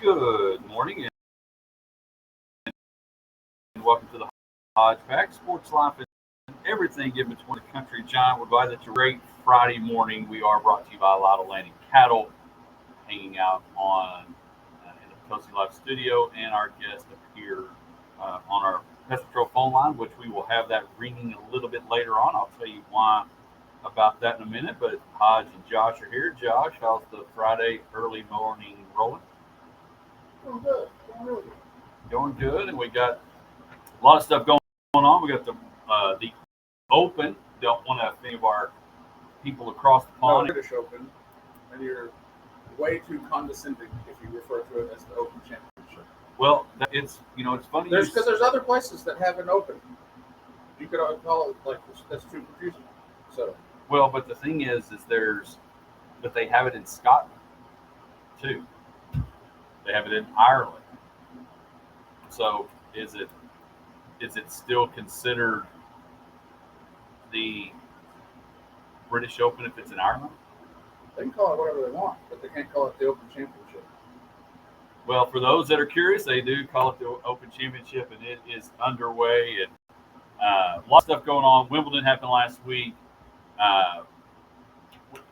Good morning and welcome to the Hodge Pack Sports Life and everything in between the country giant. We're glad that you're great Friday morning. We are brought to you by a lot of landing cattle, hanging out on in the Cozy Life studio, and our guest up here on our Pest Control phone line, which we will have that ringing a little bit later on. I'll tell you why about that in a minute. But Hodge and Josh are here. Josh, how's the Friday early morning rolling? Doing good. Doing really good. Doing good, and we got a lot of stuff going on. We got the Open. Don't want to think of our people across the No, pond. British Open, and you're way too condescending if you refer to it as the Open Championship. Well, it's funny. There's other places that have an Open. You could call it like that's too confusing. So Well, but the thing is but they have it in Scotland too. They have it in Ireland. So is it still considered the British Open if it's in Ireland? they can call it whatever they want, but they can't call it the Open Championship. Well, for those that are curious, they do call it the Open Championship, and it is underway. And a lot of stuff going on. Wimbledon happened last week. Uh,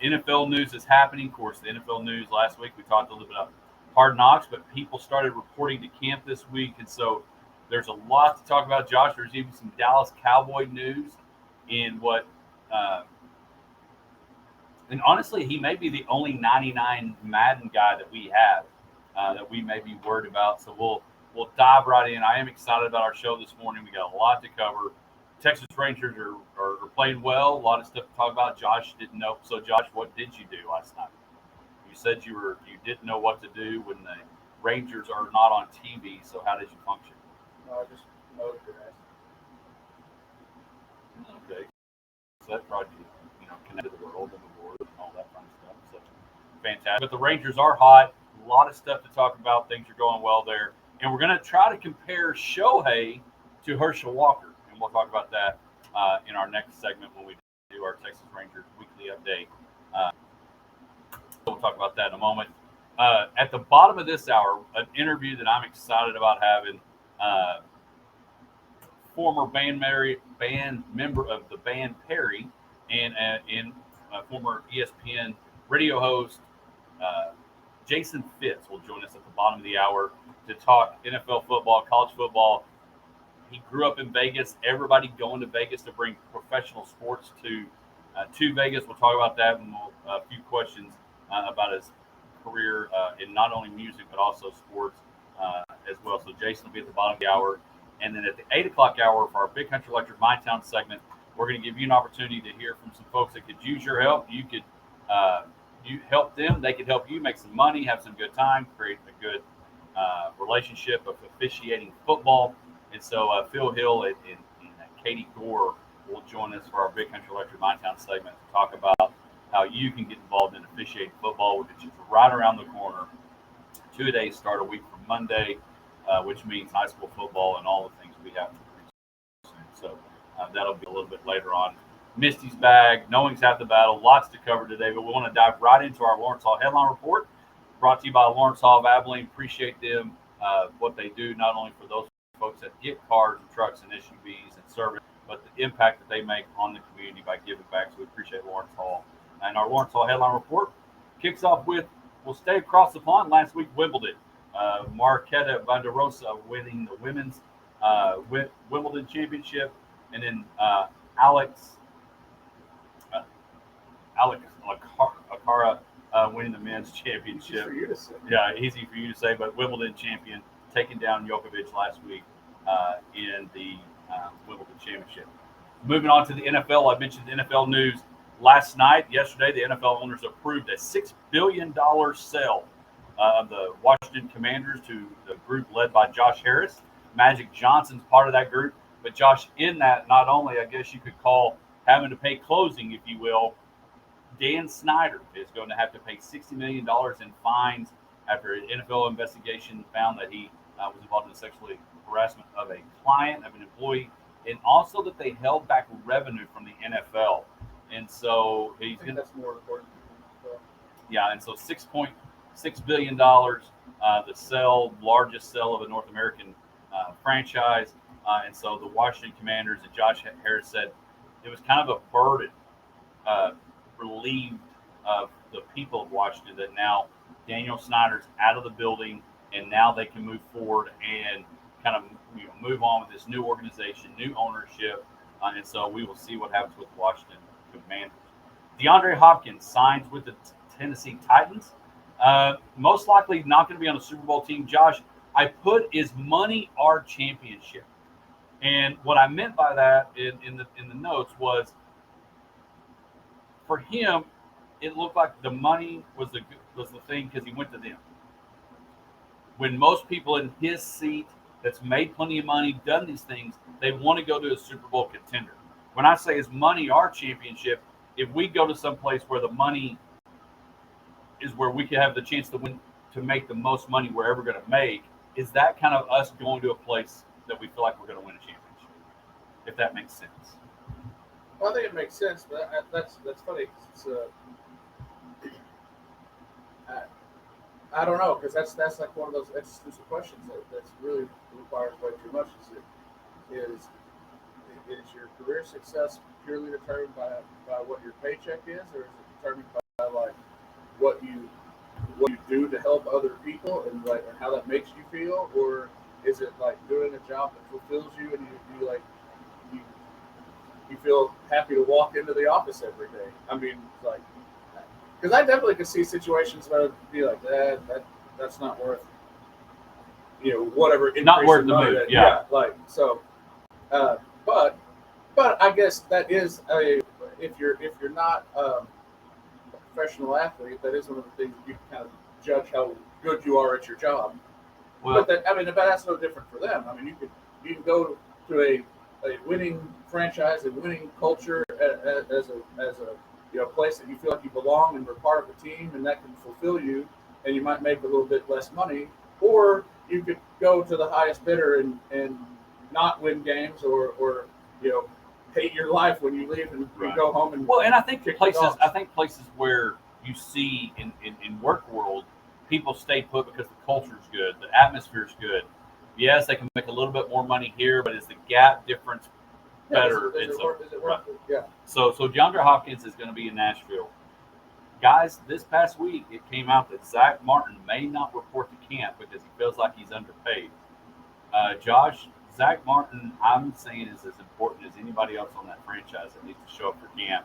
NFL news is happening. Of course, the NFL news last week, we talked a little bit about Hard Knocks, but people started reporting to camp this week. And so there's a lot to talk about, Josh. There's even some Dallas Cowboy news in what, uh, and honestly, he may be the only 99 Madden guy that we have that we may be worried about. So we'll dive right in. I am excited about our show this morning. We got a lot to cover. Texas Rangers are playing well. A lot of stuff to talk about. Josh didn't know. So, Josh, what did you do last night? You said you didn't know what to do when the Rangers are not on TV. So, how did you function? No, I just mowed grass. Okay, so that brought you connected to the world and the board and all that fun stuff. So, fantastic. But the Rangers are hot. A lot of stuff to talk about. Things are going well there, and we're going to try to compare Shohei to Herschel Walker. And we'll talk about that in our next segment when we do our Texas Rangers weekly update. Uh, we'll talk about that in a moment. At the bottom of this hour, an interview that I'm excited about having. Former band member of the band Perry, and former ESPN radio host Jason Fitz will join us at the bottom of the hour to talk NFL football, college football. He grew up in Vegas. Everybody going to Vegas to bring professional sports to Vegas. We'll talk about that, and a few questions about his career in not only music but also sports as well. So Jason will be at the bottom of the hour, and then at the 8 o'clock hour for our Big Country Electric My Town segment, we're going to give you an opportunity to hear from some folks that could use your help. You help them; they could help you make some money, have some good time, create a good relationship of officiating football. And so Phil Hill and Katie Gore will join us for our Big Country Electric My Town segment to talk about how you can get involved in officiating football, which is right around the corner. 2 days start a week from Monday, which means high school football and all the things we have to do soon. So that'll be a little bit later on. Misty's bag, knowing's half the battle, lots to cover today, but we want to dive right into our Lawrence Hall headline report, brought to you by Lawrence Hall of Abilene. Appreciate them, what they do, not only for those folks that get cars and trucks and SUVs and service, but the impact that they make on the community by giving back. So we appreciate Lawrence Hall. And our Lawrence Hall headline report kicks off with, we'll stay across the pond. Last week, Wimbledon. Marquetta Vanderosa winning the women's Wimbledon championship. And then Alex Akara winning the men's championship. For you to say. Yeah, easy for you to say, but Wimbledon champion taking down Djokovic last week in the Wimbledon championship. Moving on to the NFL, I mentioned the NFL news last night. Yesterday, the NFL owners approved a $6 billion sale of the Washington Commanders to the group led by Josh Harris. Magic Johnson's part of that group. But Josh, in that, not only, I guess you could call having to pay closing, if you will, Dan Snyder is going to have to pay $60 million in fines after an NFL investigation found that he was involved in the sexual harassment of a client, of an employee, and also that they held back revenue from the NFL. And so he's I think that's more important. So, yeah, and so $6 billion, the largest sale of a North American franchise. And so the Washington Commanders, and Josh Harris said it was kind of a burden relieved of the people of Washington that now Daniel Snyder's out of the building, and now they can move forward and kind of move on with this new organization, new ownership. And so we will see what happens with the Washington Commanders. DeAndre Hopkins signs with the Tennessee Titans. Most likely not going to be on a Super Bowl team. Josh, I put is money our championship. And what I meant by that in the notes was, for him, it looked like the money was the thing because he went to them. When most people in his seat that's made plenty of money, done these things, they want to go to a Super Bowl contender. When I say is money our championship, if we go to some place where the money is where we can have the chance to win, to make the most money we're ever going to make, is that kind of us going to a place that we feel like we're going to win a championship? If that makes sense. Well, I think it makes sense, but that's funny. It's, I don't know, because that's like one of those exclusive questions that's really requires way too much. Is your career success purely determined by what your paycheck is, or is it determined by like what you do to help other people and how that makes you feel, or is it like doing a job that fulfills you and you feel happy to walk into the office every day? I mean, like, because I definitely could see situations where it'd be like that's not worth whatever. Not worth the move. Yeah. Like so. But I guess that is if you're not a professional athlete, that is one of the things you can kind of judge how good you are at your job. Well, But that's no different for them. I mean, you can go to a winning franchise and winning culture as a place that you feel like you belong and are part of a team, and that can fulfill you, and you might make a little bit less money, or you could go to the highest bidder and not win games or hate your life when you leave and you go home and and I think places where you see in work world, people stay put because the culture's good, the atmosphere's good. Yes, they can make a little bit more money here, but is the gap difference better? Is it worth it? Yeah. So DeAndre Hopkins is going to be in Nashville. Guys, this past week it came out that Zach Martin may not report to camp because he feels like he's underpaid. Josh, Zach Martin, I'm saying, is as important as anybody else on that franchise that needs to show up for camp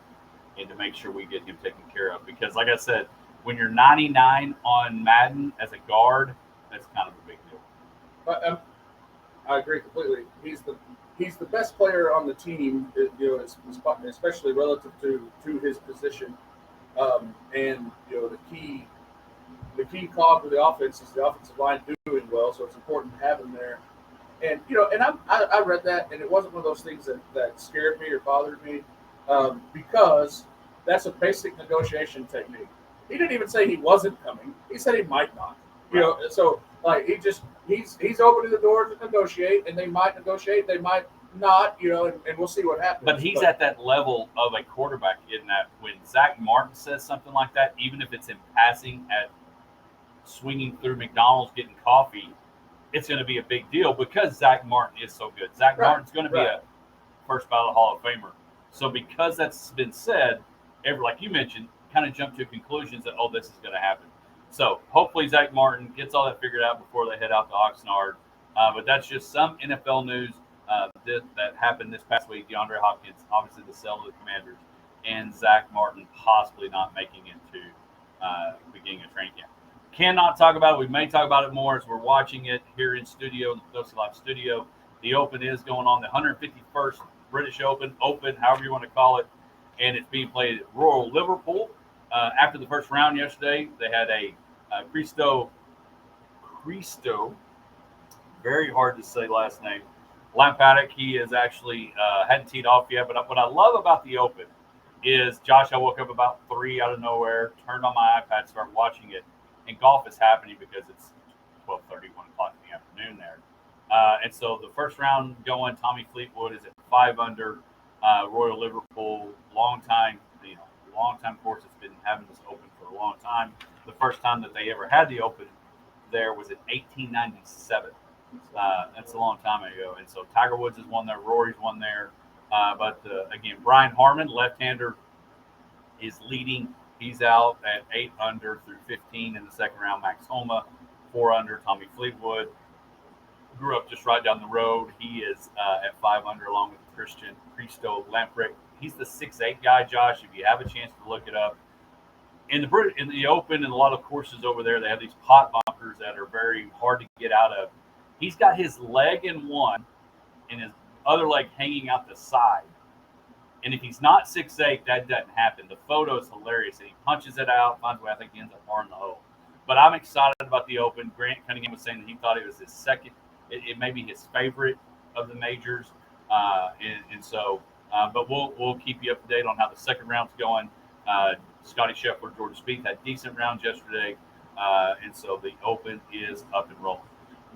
and to make sure we get him taken care of. Because, like I said, when you're 99 on Madden as a guard, that's kind of a big deal. But I agree completely. He's the best player on the team, especially relative to his position. And the key cog of the offense is the offensive line doing well, so it's important to have him there. And I read that, and it wasn't one of those things that scared me or bothered me, because that's a basic negotiation technique. He didn't even say he wasn't coming; he said he might not. So like he's opening the door to negotiate, and they might negotiate, they might not, and we'll see what happens. But he's at that level of a quarterback in that when Zach Martin says something like that, even if it's in passing at swinging through McDonald's getting coffee, it's going to be a big deal because Zach Martin is so good. Zach Martin's going to be a first ballot Hall of Famer. So because that's been said, like you mentioned, kind of jumped to conclusions that, this is going to happen. So hopefully Zach Martin gets all that figured out before they head out to Oxnard. But that's just some NFL news that happened this past week. DeAndre Hopkins, obviously the sale of the Commanders, and Zach Martin possibly not making it to beginning of training camp. Cannot talk about it. We may talk about it more as we're watching it here in studio, in the Dose Live studio. The Open is going on, the 151st British Open, however you want to call it, and it's being played at Royal Liverpool. After the first round yesterday, they had a Cristo, very hard to say last name, Lampatic. He is actually hadn't teed off yet, but what I love about the Open is, Josh, I woke up about 3 out of nowhere, turned on my iPad, started watching it, and golf is happening because it's 12:30, 1 o'clock in the afternoon there. And so the first round going, Tommy Fleetwood is at 5 under, Royal Liverpool, long time, long-time course. It's been having this open for a long time. The first time that they ever had the open there was in 1897. That's a long time ago. And so Tiger Woods has won there. Rory's won there. But again, Brian Harmon, left-hander, is leading. He's out at 8 under through 15 in the second round. Max Homa, 4 under. Tommy Fleetwood grew up just right down the road. He is at 5 under along with Christian Christo Lamprecht. He's the 6'8" guy, Josh. If you have a chance to look it up, in the Open and a lot of courses over there, they have these pot bunkers that are very hard to get out of. He's got his leg in one and his other leg hanging out the side. And if he's not 6'8", that doesn't happen. The photo is hilarious. And he punches it out, finds a way. I think he ends up par in the hole. But I'm excited about the Open. Grant Cunningham was saying that he thought it was his second. It may be his favorite of the majors. But we'll keep you up to date on how the second round's going. Scotty Scheffler, Jordan Spieth had decent rounds yesterday. And so the Open is up and rolling.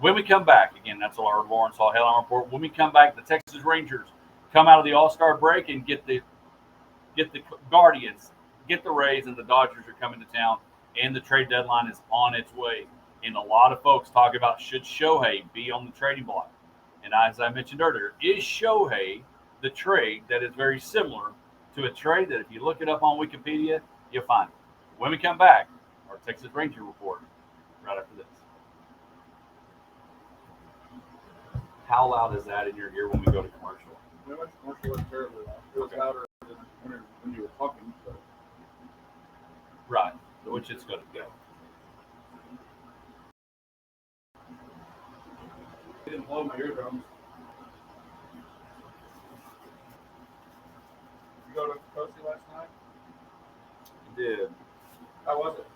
When we come back, again, that's our Lawrence Hall Headline Report. When we come back, the Texas Rangers come out of the All-Star break and get the Guardians, get the Rays, and the Dodgers are coming to town, and the trade deadline is on its way. And a lot of folks talk about should Shohei be on the trading block. And as I mentioned earlier, is Shohei the trade that is very similar to a trade that if you look it up on Wikipedia, you'll find it. When we come back, our Texas Ranger report right after this. How loud is that in your ear when we go to commercial? No, my commercial was terribly loud. It was louder than when you were talking. But. Right, which it's going to go. It didn't blow my eardrums. You go to Cozy last night? I did. How was it?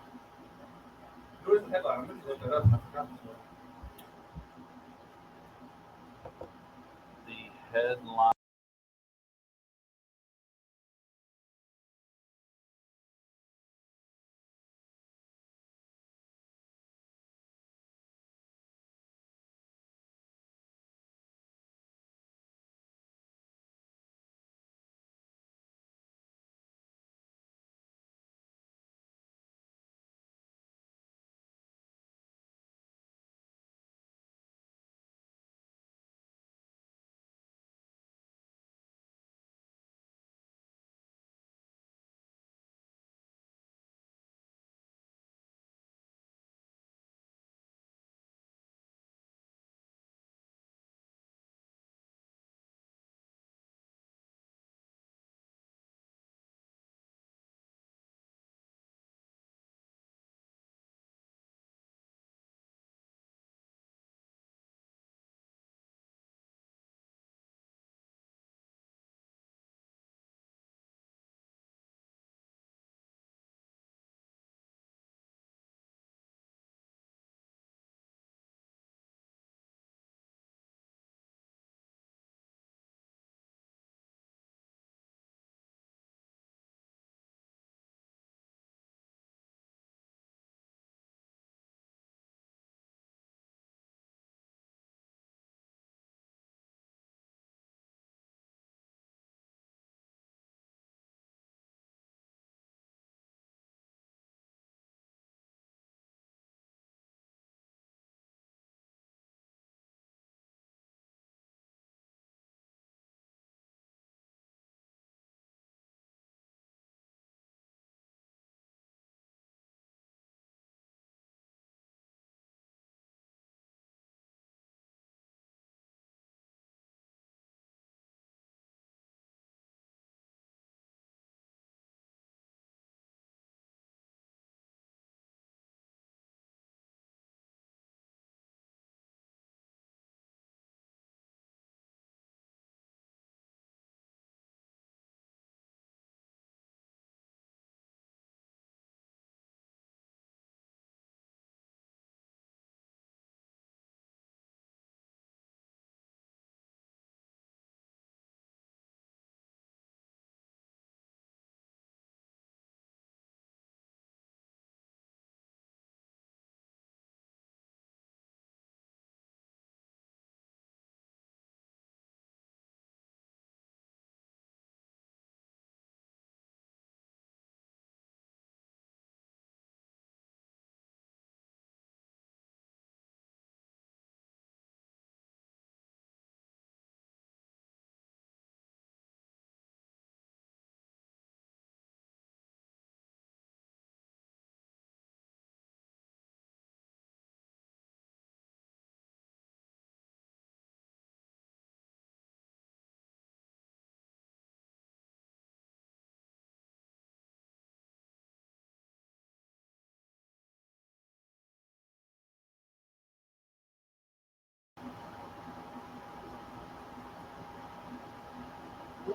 Who is the headline? I'm going to look that up and I forgot this one. The headline.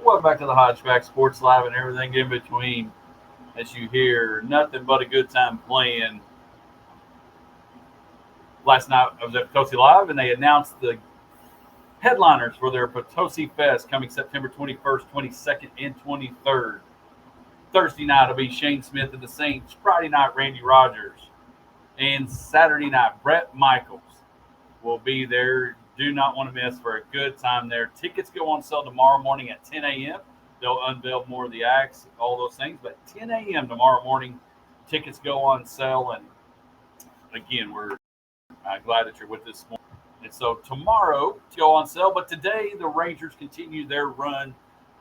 Welcome back to the Hodgeback Sports Live and everything in between. As you hear, nothing but a good time playing. Last night I was at Potosi Live, and they announced the headliners for their Potosi Fest coming September 21st, 22nd, and 23rd. Thursday night will be Shane Smith and the Saints. Friday night, Randy Rogers. And Saturday night, Brett Michaels will be there. Do not want to miss for a good time there. Tickets go on sale tomorrow morning at 10 a.m. They'll unveil more of the acts, all those things. But 10 a.m. tomorrow morning, tickets go on sale. And again, we're glad that you're with us. And so tomorrow to go on sale. But today, the Rangers continue their run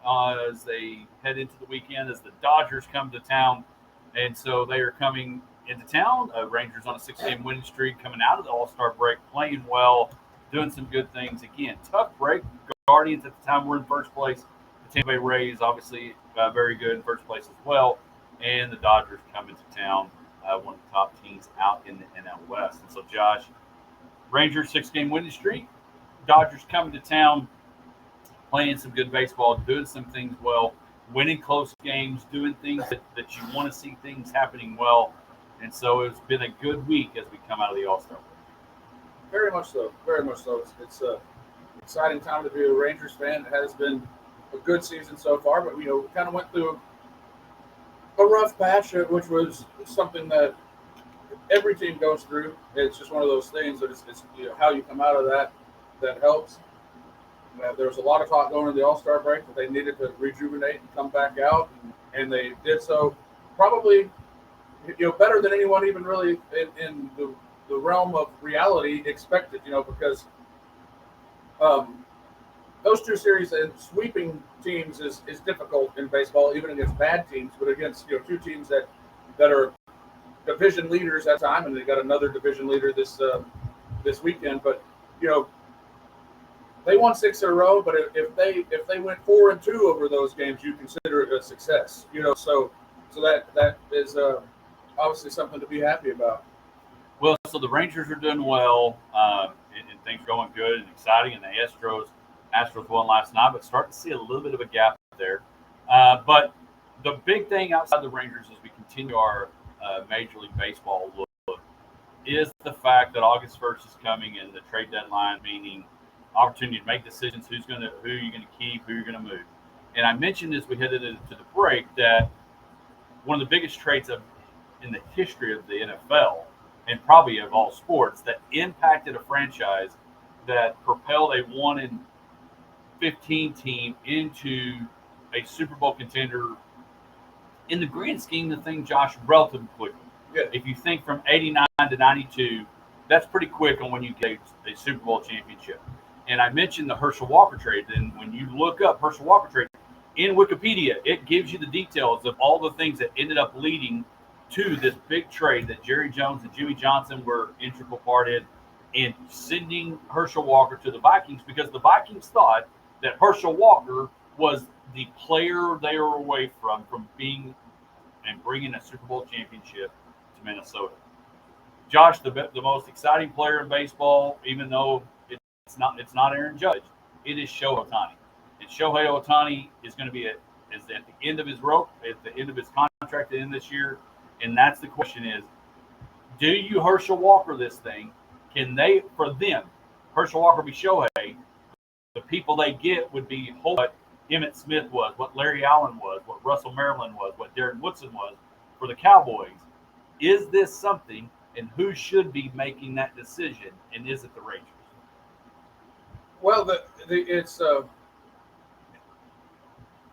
as they head into the weekend as the Dodgers come to town. And so they are coming into town. Rangers on a 6-game winning streak, coming out of the All-Star break, playing well, doing some good things. Again, tough break. Guardians at the time were in first place. The Tampa Bay Rays, obviously, very good in first place as well. And the Dodgers come into town, one of the top teams out in the NL West. And so, Josh, Rangers 6-game winning streak. Dodgers coming to town, playing some good baseball, doing some things well, winning close games, doing things that you want to see things happening well. And so it's been a good week as we come out of the All-Star break. Very much so. Very much so. It's an exciting time to be a Rangers fan. It has been a good season so far, but we kind of went through a rough patch, which was something that every team goes through. It's just one of those things that it's how you come out of that helps. There was a lot of talk going into the All-Star break that they needed to rejuvenate and come back out, and they did so probably better than anyone even really in the realm of reality expected, because those two series and sweeping teams is difficult in baseball, even against bad teams, but against two teams that are division leaders at the time, and they got another division leader this weekend. But they won 6 in a row. But if they went 4-2 over those games, you consider it a success. So that is obviously something to be happy about. Well, so the Rangers are doing well, and things are going good and exciting. And the Astros won last night, but starting to see a little bit of a gap there. But the big thing outside the Rangers as we continue our Major League Baseball look is the fact that August 1st is coming and the trade deadline, meaning opportunity to make decisions, who you're going to keep, who you're going to move. And I mentioned as we headed into the break that one of the biggest trades in the history of the NFL and probably of all sports that impacted a franchise that propelled a 1-15 team into a Super Bowl contender in the grand scheme of things, Josh, relatively quickly. Yeah. If you think from 89 to 92, that's pretty quick on when you get a Super Bowl championship. And I mentioned the Herschel Walker trade. And when you look up Herschel Walker trade in Wikipedia, it gives you the details of all the things that ended up leading to this big trade that Jerry Jones and Jimmy Johnson were integral part in sending Herschel Walker to the Vikings, because the Vikings thought that Herschel Walker was the player they were away from being and bringing a Super Bowl championship to Minnesota. Josh, the most exciting player in baseball, even though it's not Aaron Judge, it is Shohei Ohtani. And Shohei Ohtani is going to be at the end of his rope, at the end of his contract at the end of this year. And that's the question is, do you Herschel Walker this thing? Can they, for them, Herschel Walker be Shohei? The people they get would be what Emmitt Smith was, what Larry Allen was, what Russell Maryland was, what Darren Woodson was for the Cowboys. Is this something, and who should be making that decision, and is it the Rangers? Well, it's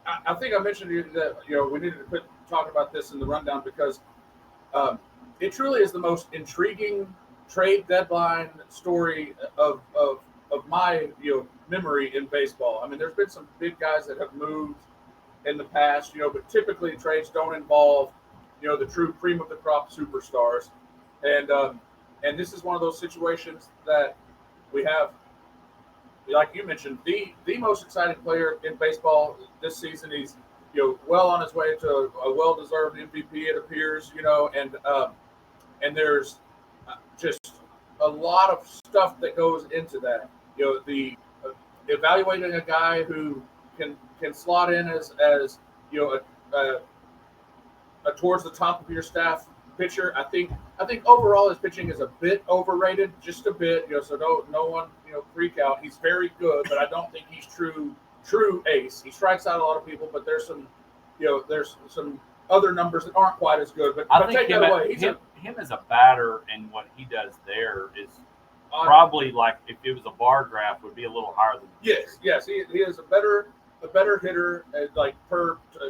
I think I mentioned to you that we needed to talk about this in the rundown because it truly is the most intriguing trade deadline story of my memory in baseball. I mean, there's been some big guys that have moved in the past, but typically trades don't involve the true cream of the crop superstars, and this is one of those situations that we have. Like you mentioned, the most exciting player in baseball this season. He's well on his way to a well-deserved MVP, it appears. And there's just a lot of stuff that goes into that. The evaluating a guy who can can slot in as a towards the top of your staff pitcher. I think overall his pitching is a bit overrated, just a bit. So no one freak out. He's very good, but I don't think he's true ace. He strikes out a lot of people, but there's some other numbers that aren't quite as good. But I think take that away. Him as a batter and what he does there is probably like if it was a bar graph would be a little higher than yes. He is a better hitter like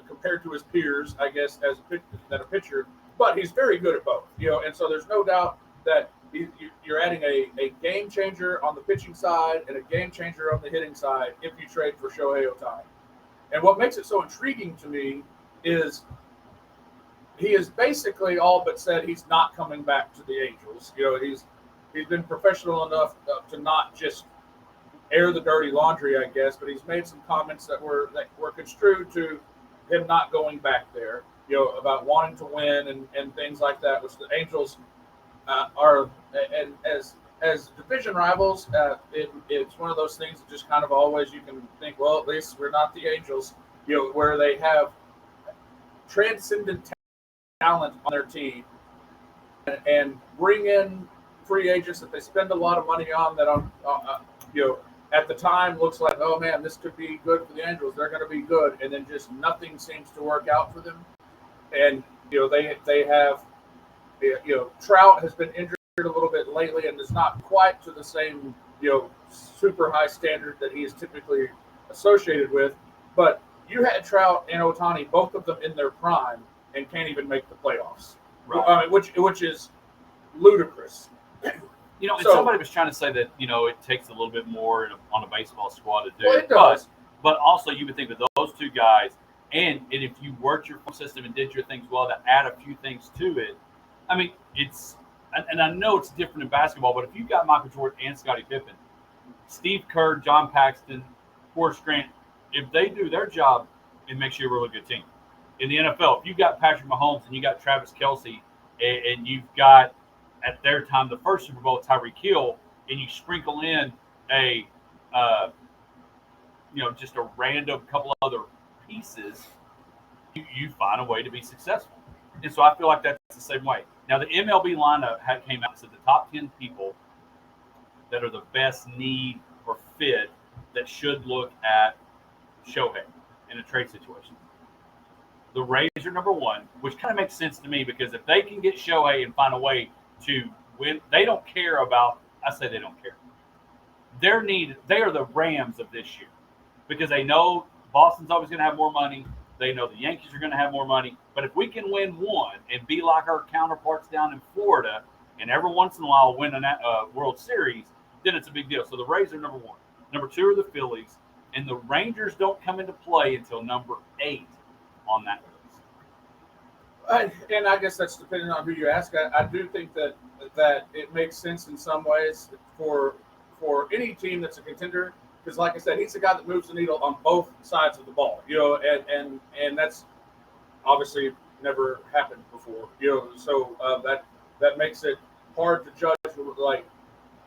compared to his peers, I guess, than a pitcher. But he's very good at both, and so there's no doubt that you're adding a game changer on the pitching side and a game changer on the hitting side if you trade for Shohei Ohtani. And what makes it so intriguing to me is he has basically all but said he's not coming back to the Angels. He's been professional enough to not just air the dirty laundry, I guess, but he's made some comments that were construed to him not going back there, about wanting to win and things like that, which the Angels are, and as division rivals, it's one of those things that just kind of always you can think, well, at least we're not the Angels, where they have transcendent talent on their team and bring in free agents that they spend a lot of money on that at the time looks like, oh man, this could be good for the Angels. They're going to be good, and then just nothing seems to work out for them. And they have, Trout has been injured a little bit lately and is not quite to the same super high standard that he is typically associated with. But you had Trout and Ohtani, both of them in their prime, and can't even make the playoffs. Right. I mean, which is ludicrous. And somebody was trying to say that, it takes a little bit more on a baseball squad to do. Well, it does. But also you would think that those two guys, and if you worked your system and did your things well, to add a few things to it, I mean, and I know it's different in basketball, but if you got Michael Jordan and Scottie Pippen, Steve Kerr, John Paxton, Horace Grant, if they do their job, it makes you a really good team. In the NFL, if you got Patrick Mahomes and you got Travis Kelce, and you've got, at their time, the first Super Bowl, Tyreek Hill, and you sprinkle in just a random couple other pieces, you find a way to be successful. And so I feel like that's the same way. Now, the MLB lineup came out and said the top 10 people that are the best need or fit that should look at Shohei in a trade situation. The Rays are number one, which kind of makes sense to me because if they can get Shohei and find a way to win, they don't care about, I say they don't care. They are the Rams of this year because they know Boston's always going to have more money. They know the Yankees are going to have more money. But if we can win one and be like our counterparts down in Florida and every once in a while win a World Series, then it's a big deal. So the Rays are number one. Number two are the Phillies. And the Rangers don't come into play until number 8 on that list. And I guess that's depending on who you ask. I do think that it makes sense in some ways for any team that's a contender. Because, like I said, he's the guy that moves the needle on both sides of the ball, and that's obviously never happened before, So that makes it hard to judge, like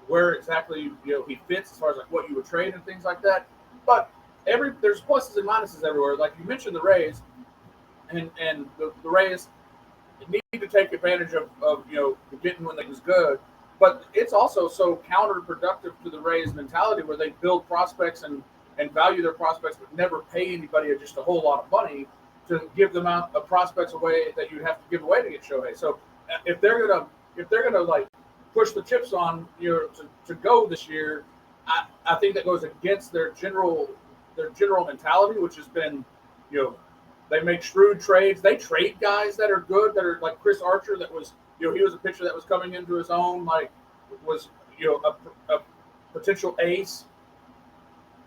where exactly he fits as far as like what you would trade and things like that. But there's pluses and minuses everywhere. Like you mentioned, the Rays, and the Rays need to take advantage of getting when they was good. But it's also so counterproductive to the Rays mentality where they build prospects and value their prospects but never pay anybody just a whole lot of money to give them out of prospects away that you'd have to give away to get Shohei. So if they're gonna like push the chips on to go this year, I think that goes against their general mentality, which has been they make shrewd trades. They trade guys that are good, that are like Chris Archer, that was he was a pitcher that was coming into his own, like was a potential ace.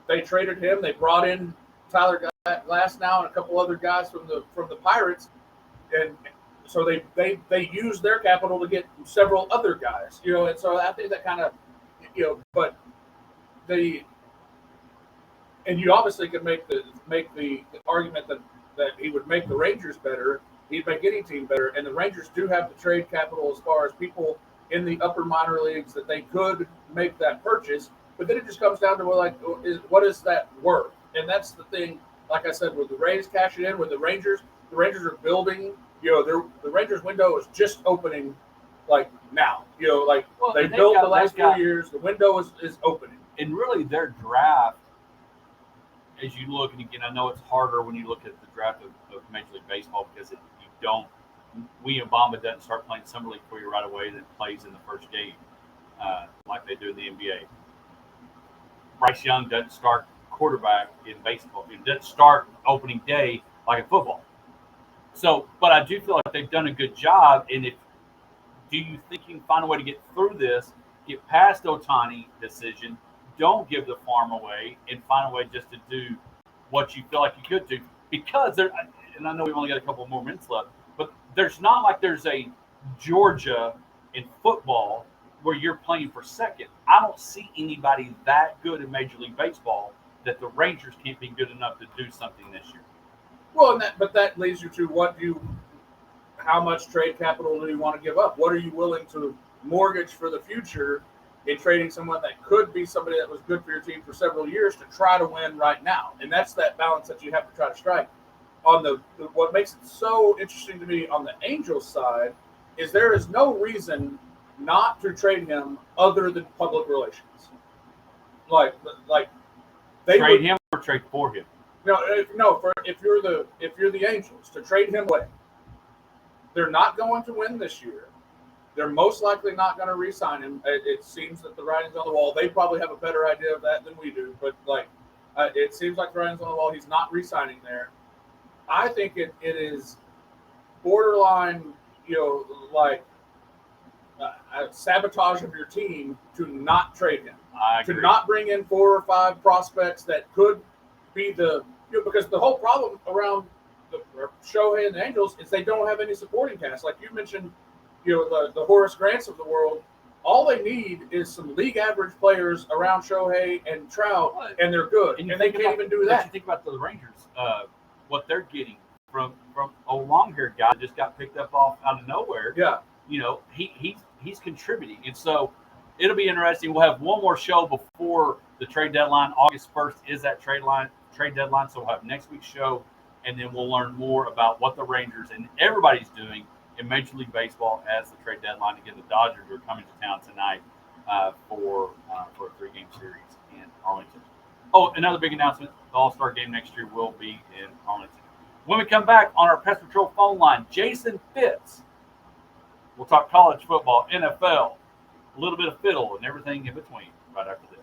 They traded him. They brought in Tyler Glasnow and a couple other guys from the Pirates, and so they used their capital to get several other guys. And so I think that kind of but and you obviously could make the argument that he would make the Rangers better. He'd make any team better, and the Rangers do have the trade capital as far as people in the upper minor leagues that they could make that purchase. But then it just comes down to what is that worth? And that's the thing like I said, with the Rays cashing in, with the Rangers are building. The Rangers window is just opening, like now. Well, They and built the last few years. The window is opening. And really, their draft, as you look, and again, I know it's harder when you look at the draft of Major League Baseball because William Bamba doesn't start playing summer league for you right away, then plays in the first game like they do in the NBA. Bryce Young doesn't start quarterback in baseball. It doesn't start opening day like in football. So, but I do feel like they've done a good job. And do you think you can find a way to get through this, get past Otani decision, don't give the farm away, and find a way just to do what you feel like you could do? Because and I know we've only got a couple more minutes left, but there's not like there's a Georgia in football where you're playing for second. I don't see anybody that good in Major League Baseball that the Rangers can't be good enough to do something this year. Well, but that leads you to how much trade capital do you want to give up? What are you willing to mortgage for the future in trading someone that could be somebody that was good for your team for several years to try to win right now? And that's that balance that you have to try to strike. What makes it so interesting to me on the Angels side is there is no reason not to trade him other than public relations. Like they trade him or trade for him. If you're the Angels, to trade him away. They're not going to win this year. They're most likely not going to re-sign him. It seems that the writing's on the wall. They probably have a better idea of that than we do. But it seems like the writing's on the wall. He's not re-signing there. I think it is borderline, a sabotage of your team to not trade him. To not bring in 4 or 5 prospects that could be because the whole problem around the Shohei and the Angels is they don't have any supporting cast. Like you mentioned, the Horace Grants of the world. All they need is some league average players around Shohei and Trout, and they're good. And they can't even do that. You think about the Rangers, what they're getting from a long-haired guy that just got picked up out of nowhere. Yeah, he's contributing, and so it'll be interesting. We'll have one more show before the trade deadline. August 1st is that trade deadline, so we'll have next week's show. And then we'll learn more about what the Rangers and everybody's doing in Major League Baseball as the trade deadline. Again, the Dodgers are coming to town tonight for a 3-game series in Arlington. Oh, another big announcement. The All-Star game next year will be in Arlington. When we come back on our Pest Patrol phone line, Jason Fitz. We'll talk college football, NFL, a little bit of fiddle, and everything in between right after this.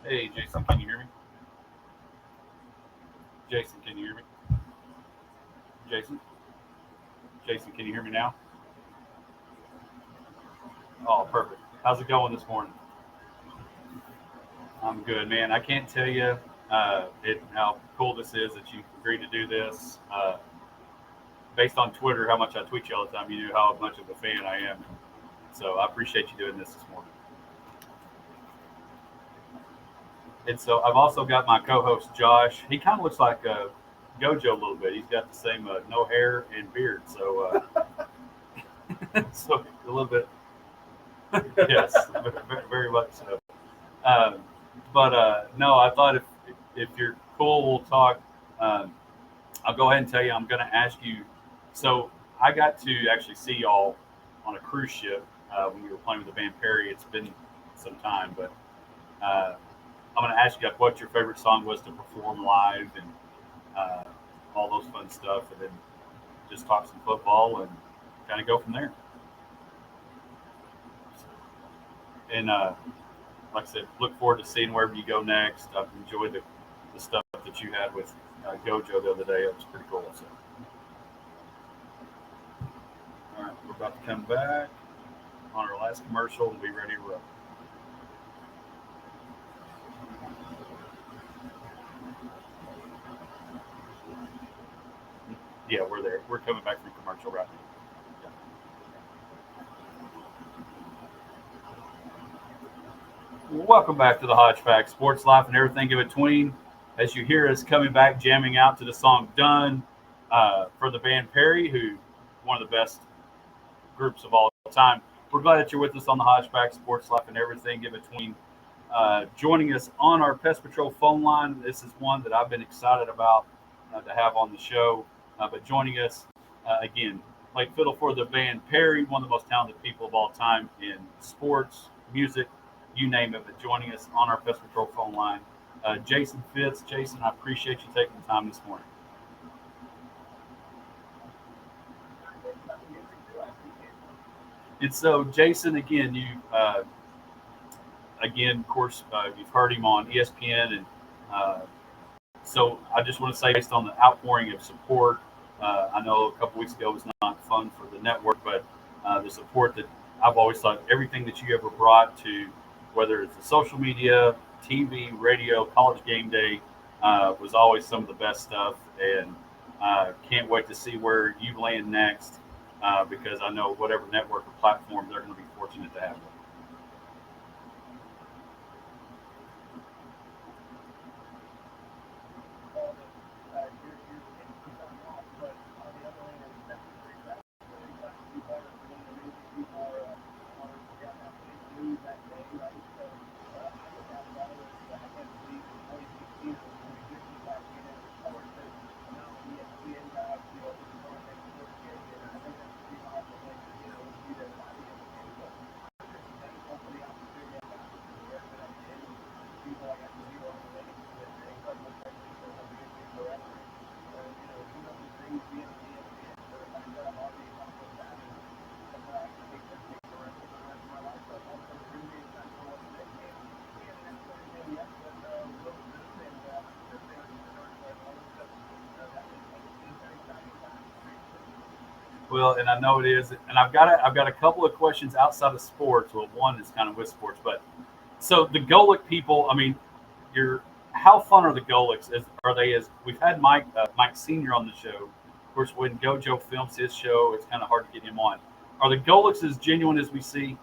Hey, Jason, can you hear me? Jason, can you hear me? Jason? Jason, can you hear me now? Oh, perfect. How's it going this morning? I'm good, man. I can't tell you how cool this is that you agreed to do this. Based on Twitter, how much I tweet you all the time, you know how much of a fan I am. So I appreciate you doing this morning. And so I've also got my co-host Josh. He kind of looks like Gojo a little bit. He's got the same no hair and beard. So so a little bit, yes, very much so. Um, but no, I thought if you're cool, we'll talk. Um, I'll go ahead and tell you. I'm going to ask you. So I got to actually see y'all on a cruise ship when we were playing with the band Perry. It's been some time, but I'm going to ask you what your favorite song was to perform live and uh, all those fun stuff, and then just talk some football and kind of go from there. And like I said, look forward to seeing wherever you go next. I've enjoyed the stuff that you had with Gojo the other day. It was pretty cool. So, all right, we're about to come back on our last commercial and be ready to roll. Yeah, we're there. We're coming back from commercial right now. Yeah. Welcome back to the Hodgepodge Sports Life and everything in between. As you hear us coming back, jamming out to the song "Done" for the band Perry, who one of the best groups of all time. We're glad that you're with us on the Hodgepodge Sports Life and everything in between. Joining us on our Pest Patrol phone line. This is one that I've been excited about to have on the show. But joining us again, like fiddle for the band Perry, one of the most talented people of all time in sports, music, you name it. But joining us on our Pest Patrol phone line, Jason Fitz. Jason, I appreciate you taking the time this morning. And so, Jason, again, of course, you've heard him on ESPN, and uh, so I just want to say, based on the outpouring of support, I know a couple weeks ago was not fun for the network, but the support that I've always thought everything that you ever brought to, whether it's the social media, TV, radio, college game day, was always some of the best stuff. And can't wait to see where you land next because I know whatever network or platform they're going to be fortunate to have. Well, and I know it is, and I've got a couple of questions outside of sports. Well, one is kind of with sports, but so the Golic people. I mean, you're how fun are the Golics? Are they as we've had Mike Senior on the show? Of course, when Gojo films his show, it's kind of hard to get him on. Are the Golics as genuine as we see?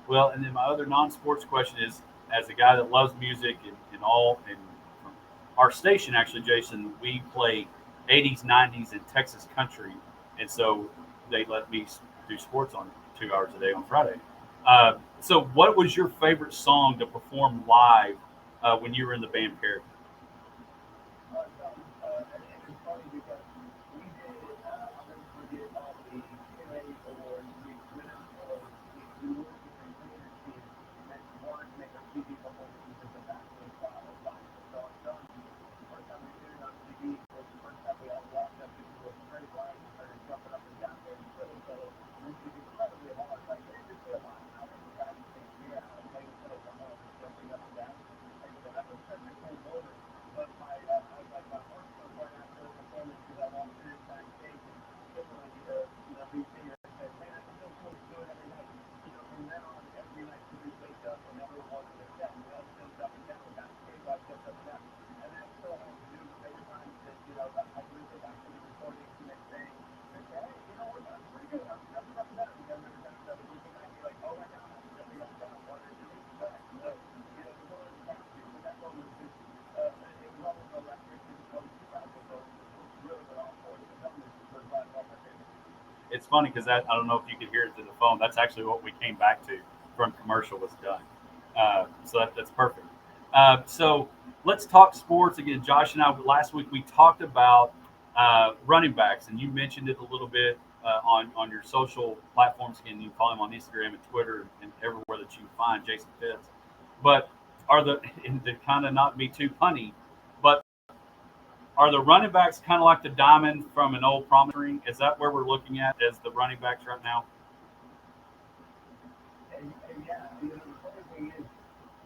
Well, and then my other non-sports question is, as a guy that loves music and all, and from our station actually, Jason, we play 80s, 90s, and Texas country, and so they let me do sports on 2 hours a day on Friday. So, what was your favorite song to perform live when you were in the band Perry? And it's funny because we did. I'll never forget on the KMA Awards. We went out for we were working with a creative team that wanted to make a CD before we could put back to the vinyl. So our son, the first time we did it on CD was the first time we all walked up into a straight line and started jumping up and down there in fiddle pedal, which is incredibly hard. Like they didn't play a lot of hours of practicing figure out how to play the pedal from home and jumping up and down. And so that was such a cool moment. But my heart broke right after the performance because I walked in backstage and Kimberly, lead singer, said, "Man, it's so cool to do it every night. From then on, every night we just wake up whenever it was in the set, we all jumped up and down backstage. I jumped up and down, and that's so hard to do. But there were times that I would go back to the recordings the next day and say, "Hey, I'm pretty good. I'm jumping up and down." Because every time that we go back, you're like, "Oh my God, I'm jumping up and down. What did I do?" But it was one of those times too. But that moment was just it was almost electric. It was too powerful, so it really went off for it. But that was by far my favorite. It's funny because I don't know if you could hear it through the phone. That's actually what we came back to from commercial was done. So that's perfect. So let's talk sports again. Josh and I last week we talked about running backs, and you mentioned it a little bit on your social platforms. And you follow him on Instagram and Twitter and everywhere that you find Jason Fitz. But are the and to kind of not be too punny, but are the running backs kind of like the diamond from an old promise ring? Is that where we're looking at as the running backs right now? And yeah, the funny thing is,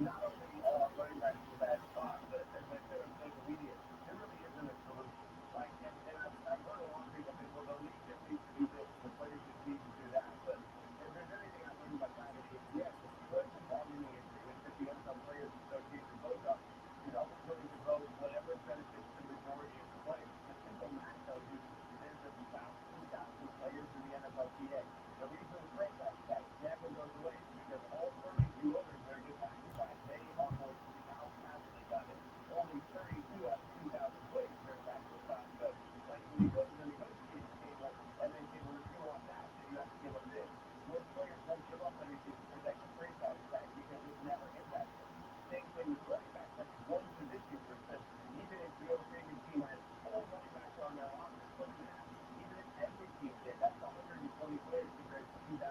not only running backs in a bad spot, but as I said on social media, there really isn't a solution. Like, and I've heard a lot of people say, well, the league just needs to do this, and the players just need to do that. But if there's anything I've learned in my time in the NBA, if you went without any injury, which the NFL Players Association votes on, you're always willing to vote whatever benefits the majority of the players. The simple math tells you there's about 2,000 players in the NFLPA. The reason the franchise tag never goes away is because all 32 owners are get back to back. They are going to be how passionate about it. Only 32 out of 2,000 players are back to back. So, like when you go to the negotiating table and they say, well, if you want that, then you have to give up this. Most players won't give up anything to protect the franchise tag because it never impacts them. Same thing with running backs. That's one position group that even if your favorite team had 4 running backs on their roster, split in half. Even if every team did, that's 120 players compared to 2,000.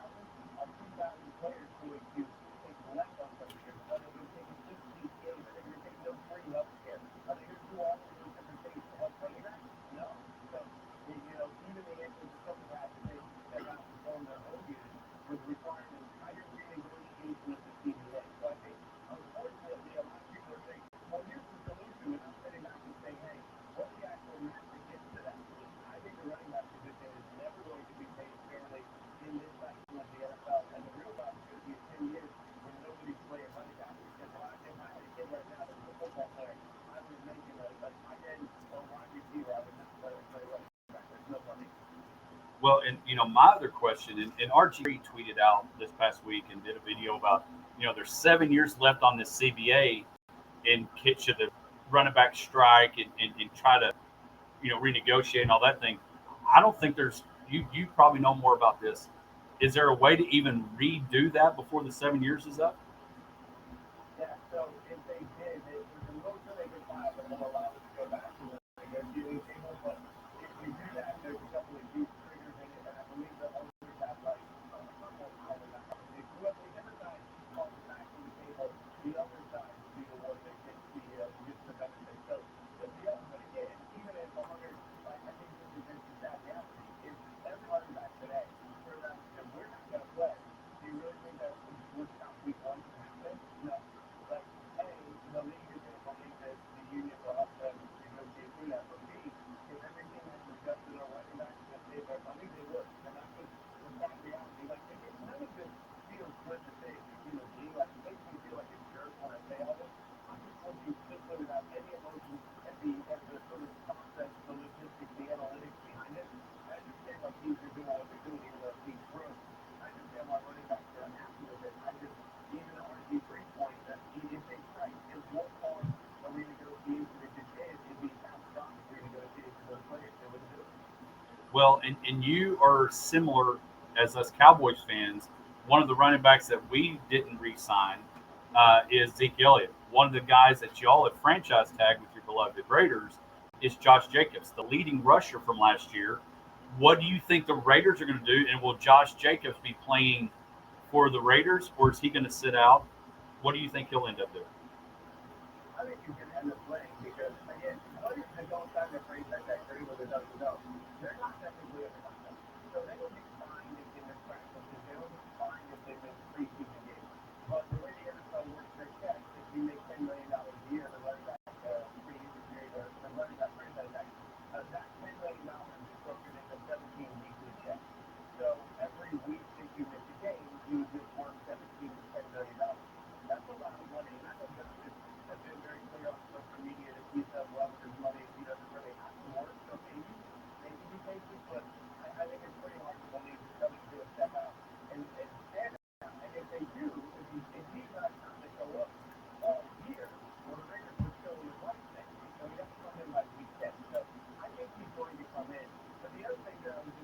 Are 2,000 players going to take less on some insurance? Are they going to take an 18th game? Are they going to take no free health care? Are they going to do all of those different things to help running backs? No. So, even the answer to some of the guys that they outperformed their own units was requiring entire renegotiation of the CBA. So I think, unfortunately, a lot of people are saying, well, here's the solution, without sitting back and saying, hey, what's the actual math that gets to that solution? I think the running back position is never going to be paid fairly in this cycle of the NFL. And the real problem is going to be in 10 years when nobody's playing running back. Because if I had a kid right now that was a football player, I would make him a tight end or wide receiver. I would not let him play running back. There's no money. Well, and my other question, and RG tweeted out this past week and did a video about, there's 7 years left on this CBA, and should the running back strike and try to, renegotiate and all that thing. I don't think there's you probably know more about this. Is there a way to even redo that before the 7 years is up? Yeah, so if they did, there's a motion they could file that will allow them to go back to the negotiating table. But if you do that, there's a couple of huge triggers in it, and I believe the owners have rights. Some won't file in that conversation. Whichever side calls it back to the table, the other side will be the one that gets the benefit. So the ultimate, again, even if the owners, I think this is just the sad reality, is every running back today turns around and said, we're not going to play. Do you really think that would stop week one from happening? No. Like, A, the league is going to believe that the union will help Well, and you are similar as us Cowboys fans. One of the running backs that we didn't re-sign is Zeke Elliott. One of the guys that y'all have franchise tagged with your beloved Raiders is Josh Jacobs, the leading rusher from last year. What do you think the Raiders are going to do? And will Josh Jacobs be playing for the Raiders, or is he going to sit out? What do you think he'll end up doing? I think you can end up playing because, again, players that don't sign their franchise tag or even that doesn't know, they're not technically a contract. So they will be fined in their practices. They will be fined if they miss preseason games. But the way the NFL works their checks, if you make $10 million a year, the running back free or the running back franchise tag, that $10 million is broken into 17 weekly checks. So every week that you miss a game, you just won 17 to $10 million. That's a lot of money. And I know Justice has been very clear on social media that he said, well, there's money he doesn't really have to work. So maybe he takes it, but I think it's pretty hard to believe that somebody's going to step out and stand out. And if they do, if he's not trying to show up here, well, the Raiders would show him what next week. So he has to come in by week 10. So I think he's going to come in. But the other thing that I was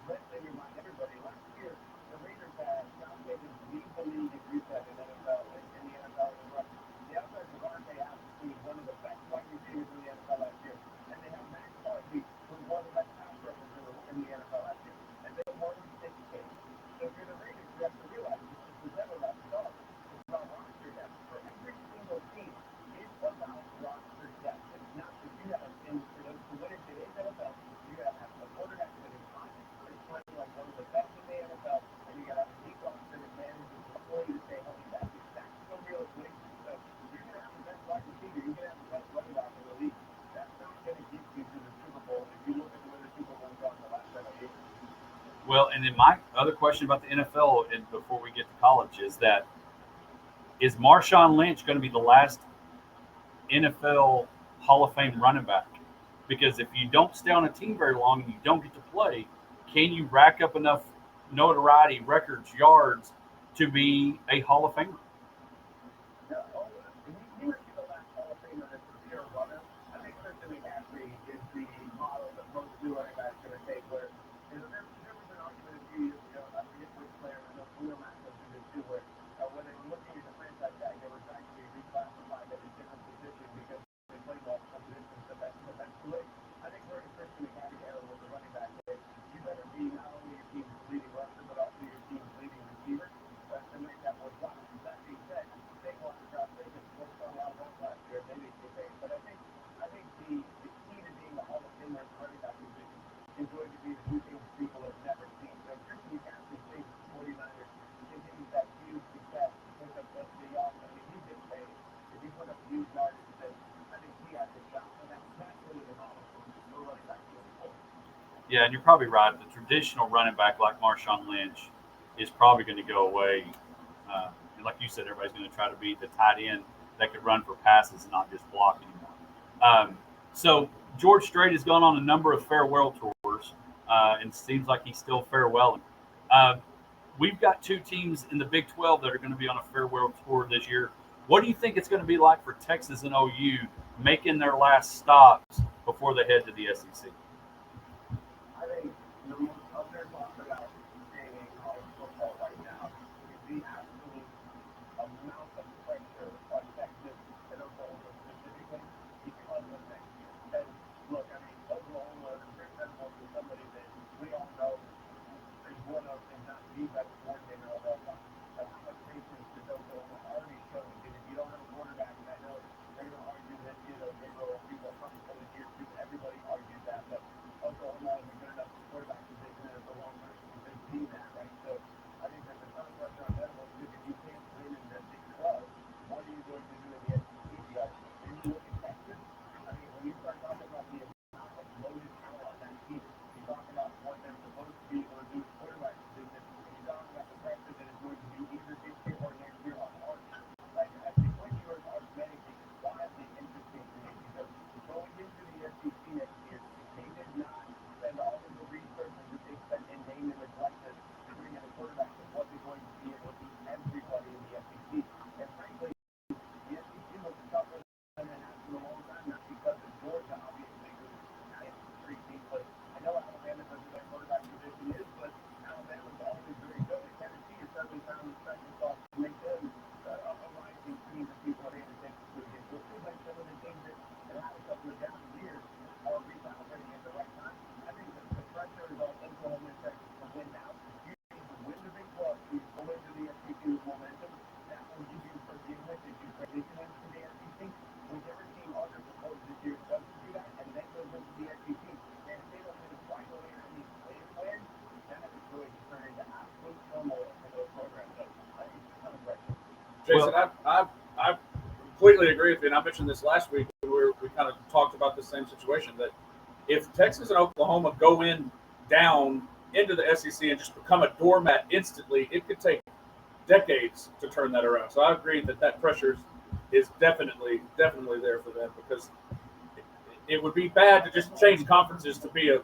letting remind everybody, last year, the Raiders had John Jacobs lead the league in reset in NFL, in the NFL in rushing. The outside Devontae Adams, who was one of the best wide receivers in the NFL last year. And they have Max Crosby, who was one of the best pass rushers in the NFL last year. And they won 6 games. So if you're the Raiders, you have to realize this is never about stars. It's about roster depth. For every single team, it's about roster depth. It's not that you have, to win in today's NFL, you got to have a quarterback that is hot, that's playing like one of the best in the NFL, and you got to have a deep roster that manages to play to stay healthy. That's the real equation. So you're going to have the best wide receiver, you're going to have the best running back in the league. That's not going to get you to the Super Bowl if you look at the way the Super Bowl's gone the last 7 years. Well, and then my other question about the NFL, and before we get to college, is that is Marshawn Lynch going to be the last NFL Hall of Fame running back? Because if you don't stay on a team very long and you don't get to play, can you rack up enough notoriety, records, yards to be a Hall of Famer? No, he would be the last Hall of Famer that's a pure runner. I think Christian McCaffrey is the model that most new running backs are going to take. Where there was an argument a few years ago, I forget which player, I know Khalil Mack was in this too, where when they were looking at the franchise tag, they were trying to be reclassified at a different position because they played multiple positions. But that's the way. I think we're in Christian McCaffrey era with the running back. You better be not only your team's leading rusher, but also your team's leading receiver to make that worthwhile. That being said, they want to drop Jacobs, focus on a lot of runs last year, and maybe get paid. But I think the key to being a Hall of Famer at the running back position is going to be to do things people have never seen. So Christian McCaffrey stays with the 49ers, continues that huge success, puts up the young. I mean, he gets paid. If he put up huge yardage, then I think he has a shot. And that's really the model for running back moving forward. Yeah, and you're probably right. The traditional running back like Marshawn Lynch is probably going to go away. And like you said, everybody's going to try to be the tight end that could run for passes and not just block anymore. So George Strait has gone on a number of farewell tours, and seems like he's still farewelling. We've got 2 teams in the Big 12 that are going to be on a farewell tour this year. What do you think it's going to be like for Texas and OU making their last stops before they head to the SEC? I think the most other talk about staying in college football right now is the absolute amount of pressure on Texas and Oklahoma specifically because of next year. And look, I mean, Oklahoma, Rick Venable is somebody that we all know is one of, if not the best coordinator of all time. But how much patience does Oklahoma already show? Because if you don't have a quarterback, and I know they're going to argue that, they will be more comfortable in year 2. Everybody argues that. But Oklahoma has a good enough quarterback position Microsoft to make them a rising team that people are paying attention to again. So it seems like some of the teams that had a couple of down years are recalibrating at the right time. I think the pressure is on Oklahoma and Texas to win now. You need to win the Big 12, so you go into the SEC with momentum. That will give you forgiveness as you transition into the SEC. Whichever team underperforms this year doesn't do that, and then goes into the SEC. And if they don't win the final year in these play-in, that is going to turn into absolute turmoil for those programs. So I think it's a ton of pressure. Jason, I completely agree with you, and I mentioned this last week when we kind of talked about the same situation, that if Texas and Oklahoma go in down into the SEC and just become a doormat instantly, it could take decades to turn that around. So I agree that pressure is definitely there for them, because it would be bad to just change conferences to be a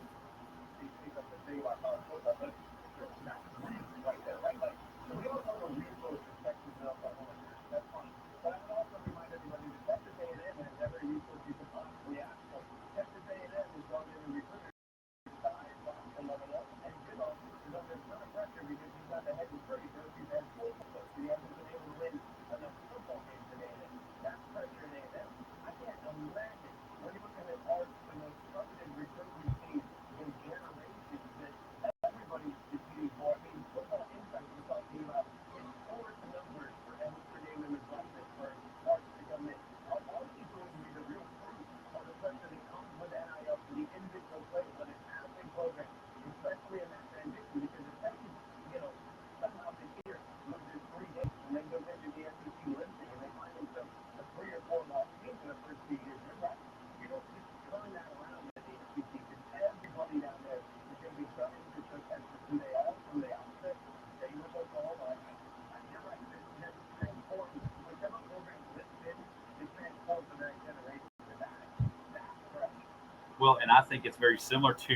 Well, and I think it's very similar to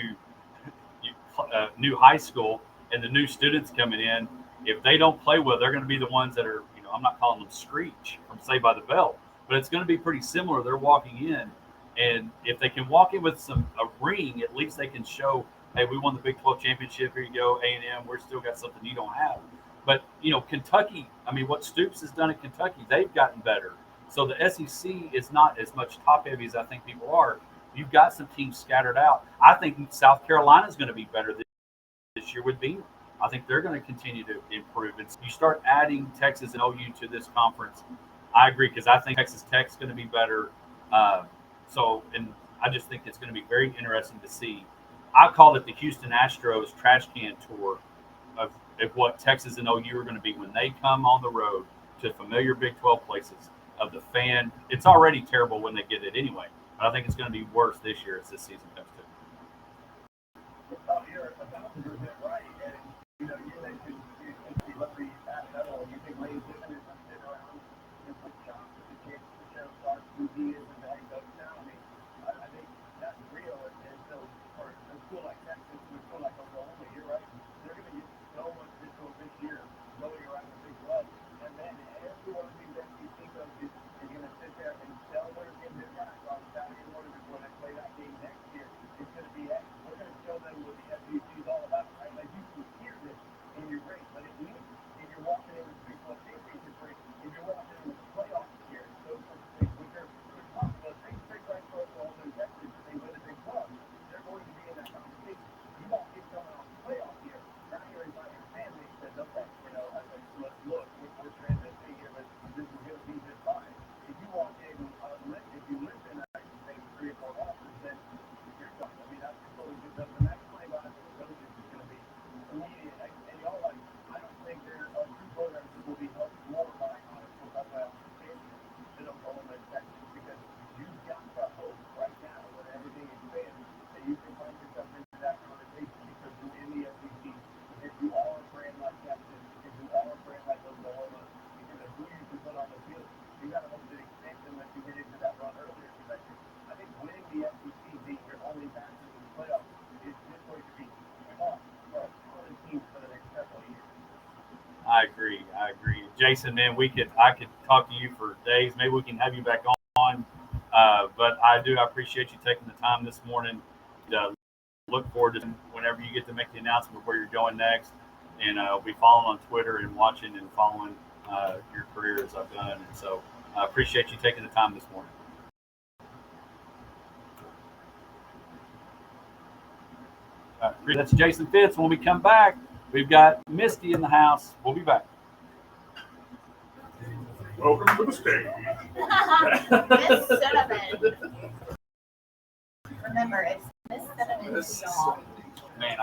new high school and the new students coming in. If they don't play well, they're going to be the ones that are, I'm not calling them screech from Saved by the Bell, but it's going to be pretty similar. They're walking in, and if they can walk in with a ring, at least they can show, hey, we won the Big 12 championship. Here you go, A&M. We're still got something you don't have. But Kentucky. I mean, what Stoops has done at Kentucky, they've gotten better. So the SEC is not as much top heavy as I think people are. You've got some teams scattered out. I think South Carolina is going to be better this year with Beamer. I think they're going to continue to improve. And so you start adding Texas and OU to this conference. I agree, because I think Texas Tech's going to be better. And I just think it's going to be very interesting to see. I called it the Houston Astros trash can tour of what Texas and OU are going to be when they come on the road to familiar Big 12 places. Of the fan, it's already terrible when they get it anyway. But I think it's going to be worse this year as this season comes to. You're 1,000% right, and you mentioned celebrity at level. You think Lane Kiffin is going to sit around and put shots at the chance to show Clark who he is as a head coach now? I mean, I think that's real, and so for a school like Texas, and a school like Oklahoma, you're right. They're going to get so much this year going around the Big 12, and then every one of these SEC coaches is going to sit there and tell their kids their guys on Saturday morning before they play that game next year. It's going to be, hey, we're going to show them what the SEC is all about, right? Like, you can hear this in your brain, but at least if you're walking in with the Big 12 championship break, if you're walking in with the playoff here, those sorts of things, which are possible, things big like for Oklahoma and Texas, if they win the Big 12, they're going to be in that conversation. You walk in coming off the playoff here, now you're inside your family and says, okay, let's look, we're transitioning here, but this is going to be just fine. If you walk in, if you live in that same 3 or 4 losses, then you're done. I mean, that's totally good. The next play by the coaches is going to be immediate. And y'all, I don't think there are two programs that will be helped more by college football playoff expansion than Oklahoma and Texas, because you've got to hope right now when everything expands that you can find yourself into that conversation, because you're in the SEC, if you are a brand like Texas, if you are a brand like Oklahoma, because of who you can put on the field, you got to hope that expansion lets you get into that run earlier, because I think winning the SEC, being your only match in the playoffs, is just going to be tough for a ton of teams for the next several years. I agree. Jason, man, I could talk to you for days. Maybe we can have you back on. But I appreciate you taking the time this morning. Look forward to whenever you get to make the announcement of where you're going next. and I'll be following on Twitter and watching and following your career as I've done. And so I appreciate you taking the time this morning. That's Jason Fitz. When we come back, we've got Misty in the house. We'll be back. Welcome to the stage. Miss Cinnamon. Remember, it's Miss Cinnamon to y'all. Man,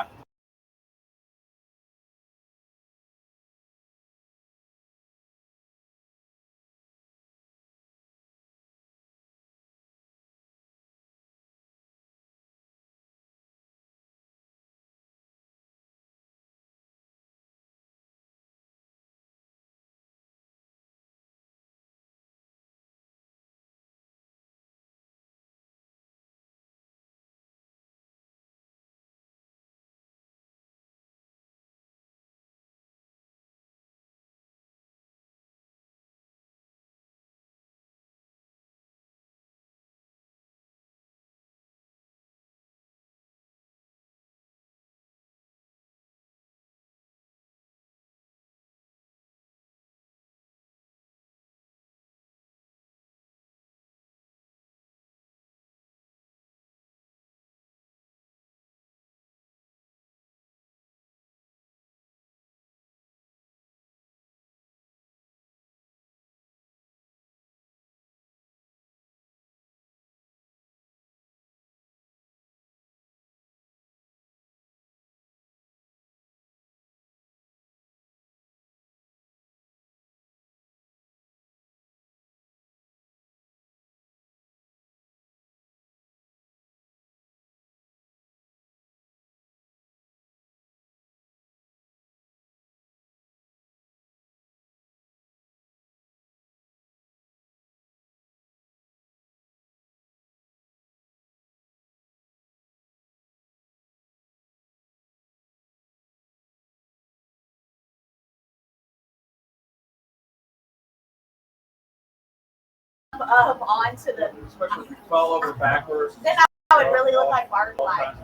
Onto the. Especially if you fall over backwards. Then I would really look like Barfly.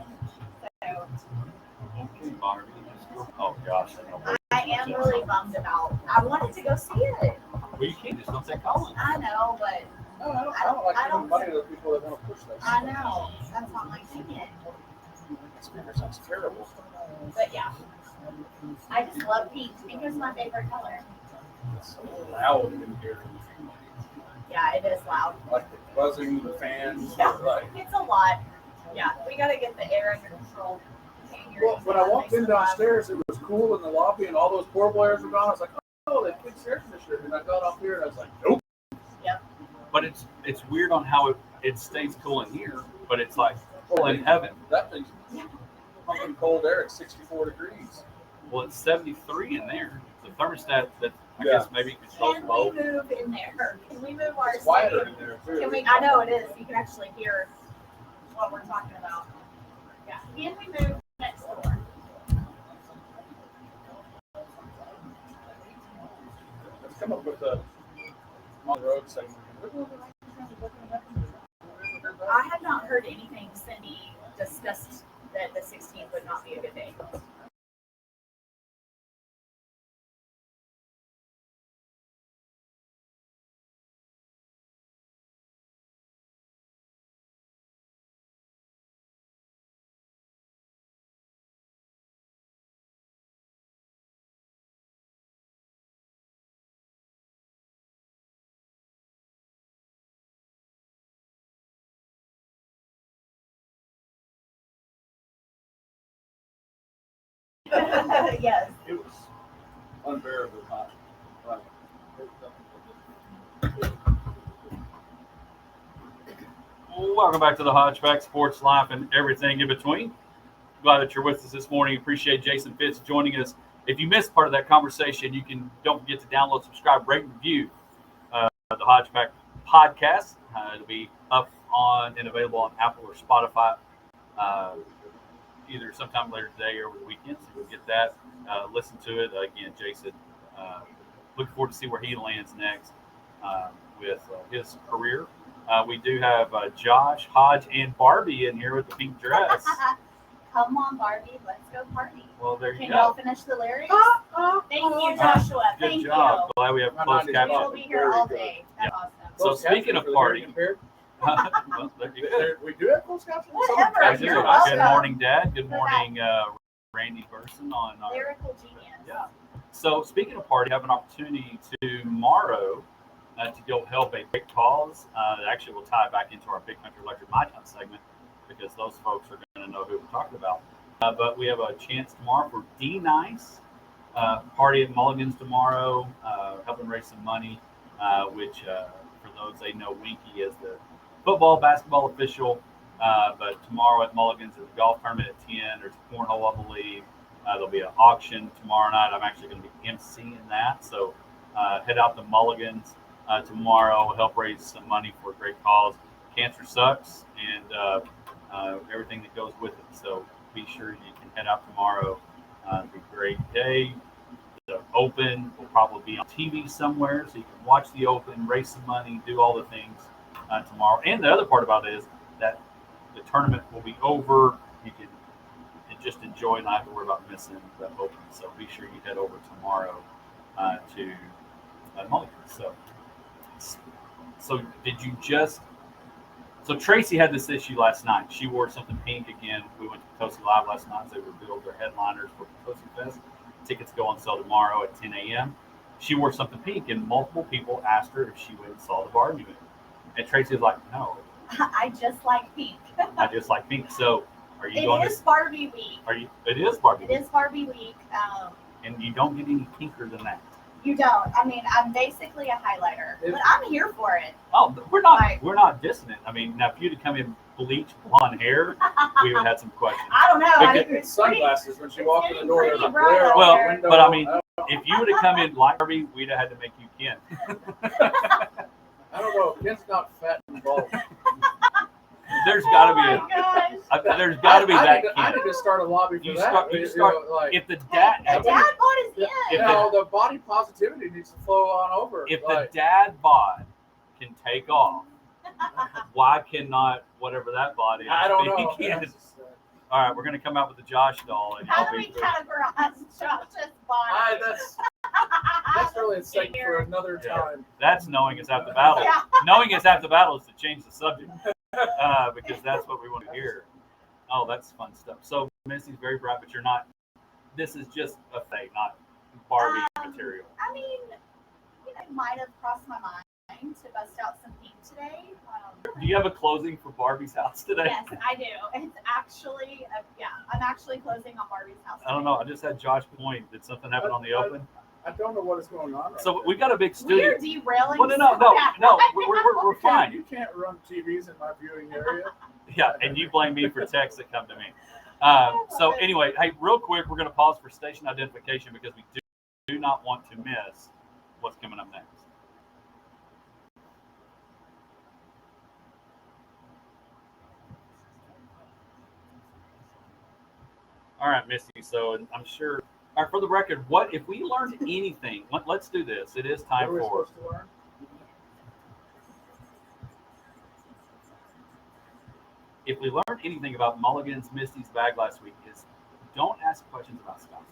So oh gosh, I am really bummed about. I wanted to go see it. Well, you can't just don't say Colin. I know, but No, I don't like giving money to people that want to push that. I know that's not my opinion. Speaker sounds terrible. But yeah, I just love pink. Pink is my favorite color. It's so loud in here. Yeah, it is loud. Like the buzzing, the fans. Yeah, Like, it's a lot. Yeah, we gotta get the air under control. well, when I walked in downstairs, it was cool in the lobby, and all those poor players were gone. I was like, oh, they fixed air conditioner. And I got off here, and I was like, nope. Yep. But it's weird on how it stays cool in here, but it's like cool in heaven. That thing's pumping cold air at 64 degrees. Well, it's 73 in there. The thermostat that I Yeah. guess maybe controls Can we both. move in there? Can we move our It's quieter stadium? in there, too. Can we? I know it is. You can actually hear what we're talking about. Yeah. Can we move next door? Let's come up with a on the road segment. I have not heard anything. Cindy discussed that the 16th would not be a good day. Yes. It was unbearably hot. Welcome back to the Hodgeback Sports Life and everything in between. Glad that you're with us this morning. Appreciate Jason Fitz joining us. If you missed part of that conversation, you can don't forget to download, subscribe, rate, and review the Hodgeback podcast. It'll be up on and available on Apple or Spotify either sometime later today or over the weekend. So you'll get that. Listen to it. Again, Jason, looking forward to see where he lands next with his career. We do have Josh, Hodge, and Barbie in here with the pink dress. Come on, Barbie, let's go party. Well, there you Can go. y'all finish the lyrics? Thank you, Joshua. Good Thank job. Glad we have My closed mind is you. We caption. will be here all day. That's Yeah. awesome. So Closed speaking captioning of for the party, hearing impaired? well, there you go. We do have closed captioning? Whatever, Someone Good you're captioned us. welcome. morning, Dad. Good Go morning, Randy Burson on our. Lyrical genius. Yeah. So speaking of party, I have an opportunity tomorrow to go help a great cause. That actually will tie back into our Big Country Electric My Town segment because those folks are going to know who we're talking about. But we have a chance tomorrow for D-Nice. Party at Mulligan's tomorrow, helping raise some money, which for those they know Winky is the football, basketball official. But tomorrow at Mulligan's is a golf tournament at 10. There's a cornhole, I believe. There'll be an auction tomorrow night. I'm actually going to be emceeing that. So head out to Mulligan's tomorrow, help raise some money for a great cause. Cancer sucks, and everything that goes with it. So be sure you can head out tomorrow. It'll be a great day. The Open will probably be on TV somewhere, so you can watch the Open, raise some money, do all the things tomorrow. And the other part about it is that the tournament will be over. You can just enjoy, not have to worry about missing the Open. So be sure you head over tomorrow to Mulligan's. So did you just? So Tracy had this issue last night. She wore something pink again. We went to Potosi Live last night. They revealed their headliners for Potosi Fest. Tickets go on sale tomorrow at 10 a.m. She wore something pink, and multiple people asked her if she went and saw the Barbie movie. And Tracy was like, "No, I just like pink. I just like pink." So, are you It going is Barbie week. Are you? It is Barbie. It is Barbie week. And you don't get any pinker than that. You don't. I mean, I'm basically a highlighter, but I'm here for it. Oh, we're not. Right. We're not dissing it. I mean, now if you'd have come in bleach blonde hair, we would have had some questions. I don't know. Okay. It's pretty, Sunglasses when she walked in the door. There's a pretty bright glare out on the there. window. But I mean, if you would have come in like Barbie, we'd have had to make you Ken. I don't know. Ken's not fat and bald. There's got to be Oh my gosh. there's got to be that I Ken. need to start a lobby for You that. start- you know, start- like, If the Hey, dad, the dad bod is in. If the body positivity needs to flow on over. if like, the dad bod can take off, why cannot whatever that body is? I don't be know. Ken? That's just, All right, we're gonna come out with the Josh doll, and How I'll do be we categorize Josh's body? that's really a segment for another Yeah. time. That's knowing is half the battle. Yeah. Knowing is half the battle is to change the subject because that's what we want to hear. Oh, that's fun stuff. So Missy's very bright, but you're not. This is just a fake, not Barbie material. I mean, it might have crossed my mind to bust out some pink today. Do you have a closing for Barbie's house today? Yes, I do. It's actually, I'm actually closing on Barbie's house. I don't know. I just had Josh point. Did something happen on the open? I don't know what is going on. Right So now. we got a big studio. We're derailing. Well, no, so bad. we're You fine. can't run TVs in my viewing area. Yeah, and you blame me for texts that come to me. So anyway, hey, real quick, we're going to pause for station identification because we do not want to miss what's coming up next. All right, Misty. So I'm sure. All right, for the record, what if we learned anything? Let's do this. It is time What are we for. supposed to learn? If we learned anything about Mulligan's Misty's bag last week, is don't ask questions about spouses.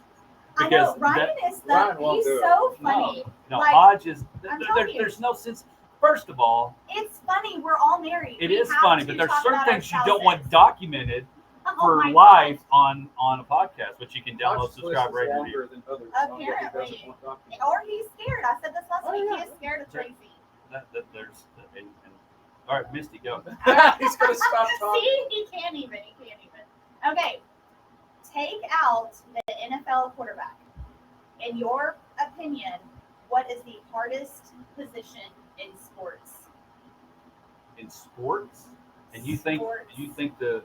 I know Ryan is Ryan won't he's do it. so funny. No, Like, Hodge is. I'm telling you. There's no sense. First of all, It's funny. We're all married. it We is have funny, to but there's talk certain about our things you don't want spouses. documented Oh for my life on a podcast, which you can download, Hodge's subscribe, list is rate, and longer review. than others on what he doesn't Apparently. want documented. God. Or he's scared. I said this last Oh, week. yeah. He is scared of Tracy. There's and, all right, Misty, go. He's gonna stop talking. See, he can't even. Okay, take out the NFL quarterback. In your opinion, what is the hardest position in sports? In sports, and you think Sports. the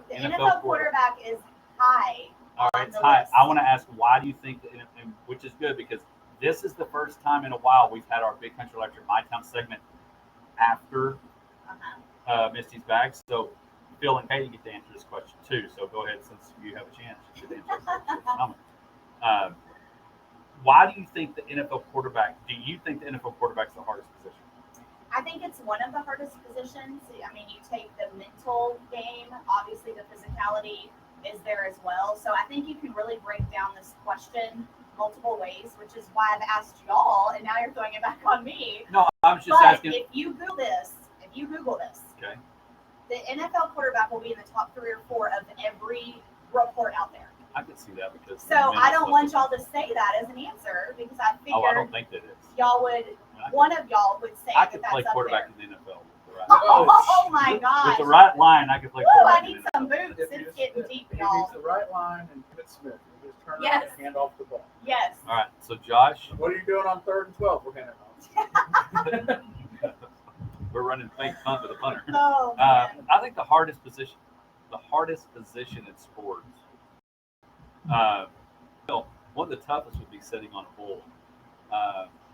The NFL quarterback is high. All on right, the Ty, list. I want to ask, why do you think that, and which is good because this is the first time in a while we've had our Big Country Electric My Town segment after Uh-huh. Misty's bag. So Phil and Katie get to answer this question too. So go ahead, since you have a chance. You should answer this question. Why do you think the NFL quarterback? Do you think the NFL quarterback's the hardest position? I think it's one of the hardest positions. I mean, you take the mental game, obviously the physicality, is there as well. So I think you can really break down this question multiple ways, which is why I've asked y'all, and now you're throwing it back on me. No, I was just But asking. if you Google this, Okay. the NFL quarterback will be in the top 3 or 4 of every report out there. I could see that because. So I don't want y'all to say that as an answer because I figured Oh, I don't think that is. y'all would, one of y'all would say I that could that's play up quarterback there. in the NFL. With the right, Oh my gosh. with the right line, I could play Ooh, quarterback. I in need the some NFL. boots. It's getting deep, He y'all. needs the right line and Emmitt Smith. You just turn Yes. around and hand off the ball. Yes. All right, so Josh, What are you doing on 3rd and 12? We're handing off. we're running fake punt with a punter. Oh, man. I think the hardest position in sports, well, one of the toughest would be sitting on a bull.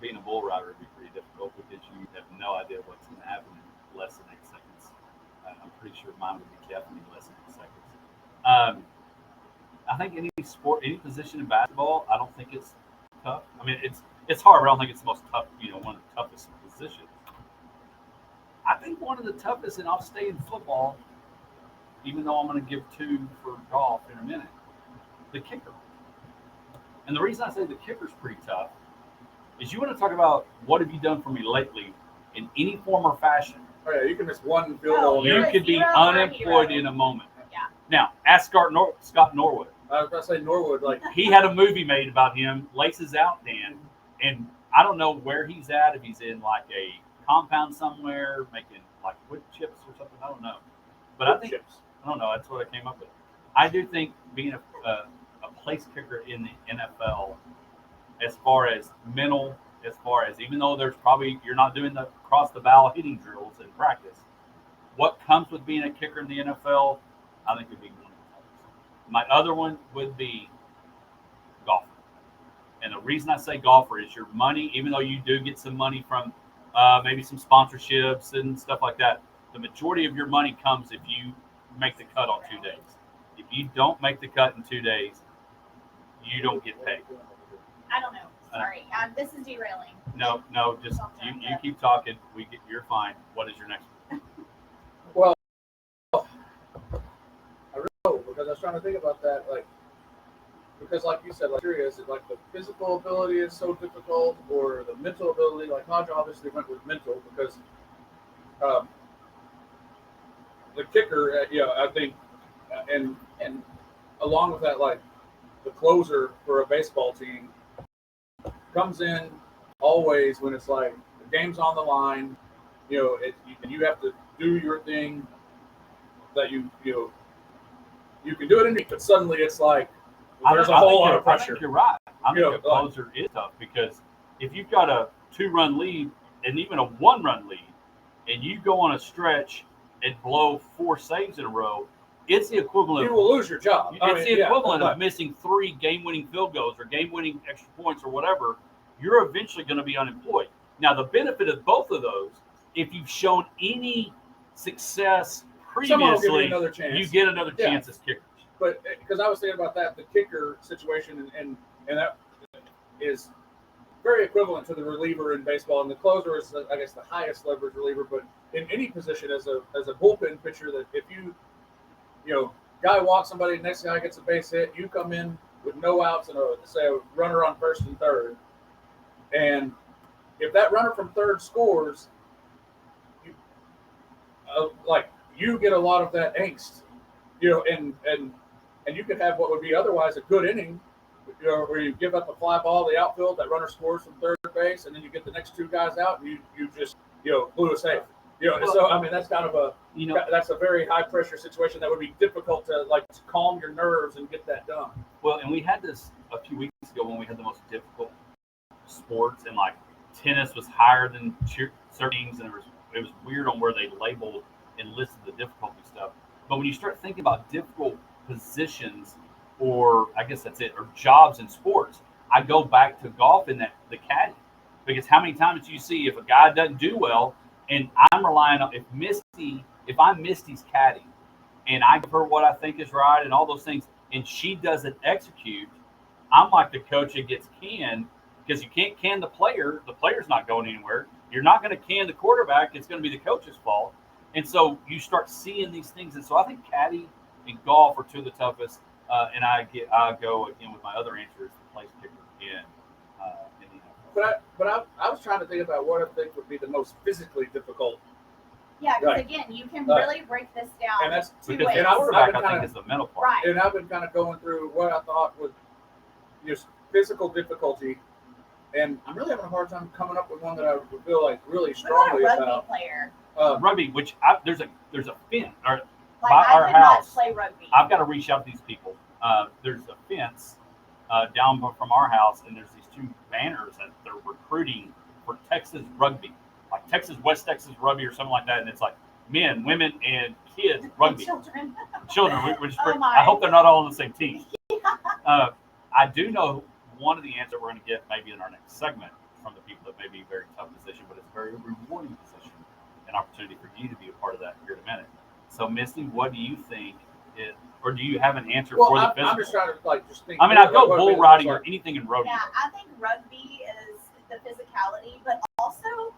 Being a bull rider would be pretty difficult because you have no idea what's going to happen in less than 8 seconds. I'm pretty sure mine would be definitely less than 8 seconds. I think any sport, any position in basketball, I don't think it's tough. I mean, it's hard, but I don't think it's the most tough. One of the toughest positions. I think one of the toughest, and I'll stay in football, even though I'm going to give 2 for golf in a minute, the kicker. And the reason I say the kicker's pretty tough is you want to talk about what have you done for me lately in any form or fashion. Oh, yeah, you can miss one field goal. You You're could be a hero or a unemployed hero. in a moment. Yeah. Now, ask Scott Norwood. I was about to say Norwood, like, He had a movie made about him, Laces Out Dan, and I don't know where he's at, if he's in like a compound somewhere making like wood chips or something. I don't know. But I think, chips. I don't know, that's what I came up with. I do think being a place kicker in the NFL, as far as mental, as far as even though there's probably you're not doing the cross the bow hitting drills in practice, what comes with being a kicker in the NFL, I think would be one of the toughest. My other one would be golfer. And the reason I say golfer is your money, even though you do get some money from maybe some sponsorships and stuff like that, the majority of your money comes if you make the cut on 2 days. If you don't make the cut in 2 days, you don't get paid. I don't know. Sorry. This is derailing. No, just you keep talking. You're fine. What is your next one? Well, I really know because I was trying to think about that, because like you said, like serious, like the physical ability is so difficult, or the mental ability. Like Hodge obviously went with mental because the kicker, I think, and along with that, like the closer for a baseball team comes in always when it's like the game's on the line. You have to do your thing that you can do it in, but suddenly it's like there's a whole lot of I pressure. think you're right. I think a closer is tough because if you've got a 2-run lead and even a 1-run lead, and you go on a stretch and blow 4 saves in a row, it's the equivalent. You will lose your job. It's the equivalent of missing 3 game-winning field goals or game-winning extra points or whatever. You're eventually going to be unemployed. Now, the benefit of both of those, if you've shown any success Someone will give previously, you another chance. you get another chance as kickers. But because I was thinking about that, the kicker situation, and that is very equivalent to the reliever in baseball, and the closer is, I guess, the highest leverage reliever. But in any position, as a bullpen pitcher, that if guy walks somebody, next guy gets a base hit, you come in with no outs and a runner on 1st and 3rd, and if that runner from 3rd scores, you get a lot of that angst, and you could have what would be otherwise a good inning, where you give up a fly ball to the outfield, that runner scores from 3rd base, and then you get the next 2 guys out, and you just blew a save. So I mean that's kind of that's a very high pressure situation that would be difficult to calm your nerves and get that done. Well, and we had this a few weeks ago when we had the most difficult sports, and like tennis was higher than certain teams, and it was weird on where they labeled and listed the difficulty stuff. But when you start thinking about difficult positions, or I guess that's it, or jobs in sports, I go back to golf and the caddy, because how many times do you see if a guy doesn't do well, and I'm relying on if I'm Misty's caddy, and I give her what I think is right and all those things, and she doesn't execute, I'm like the coach that gets canned, because you can't can the player. The player's not going anywhere. You're not going to can the quarterback. It's going to be the coach's fault. And so you start seeing these things. And so I think caddy in golf are two of the toughest. And I go again with my other answer is the place kicker in the NFL. But I was trying to think about what I think would be the most physically difficult. Yeah, because Right. again, you can Right. really break this down And that's two Because ways. the And I- quarterback, I've been I think, kinda- is the mental part. Right. And I've been kind of going through what I thought was just physical difficulty, and I'm really having a hard time coming up with one that I would feel like really What about a strongly rugby about. player? Rugby, which there's a fence or Like by I our could not house. play rugby. I've got to reach out to these people. There's a fence down from our house, and there's these two banners that they're recruiting for Texas rugby, like West Texas rugby or something like that. And it's like men, women, and kids rugby. Children. Children. Which Oh my. I hope they're not all on the same team. I do know one of the answers we're going to get maybe in our next segment from the people that may be a very tough position, but it's a very rewarding position. An opportunity for you to be a part of that here in a minute. So, Misty, what do you think is, or do you have an answer Well, for the I'm physical? just trying to just think. I mean, I'd go what bull it riding looks or like. anything in rodeo. Yeah, I think rugby is the physicality, but also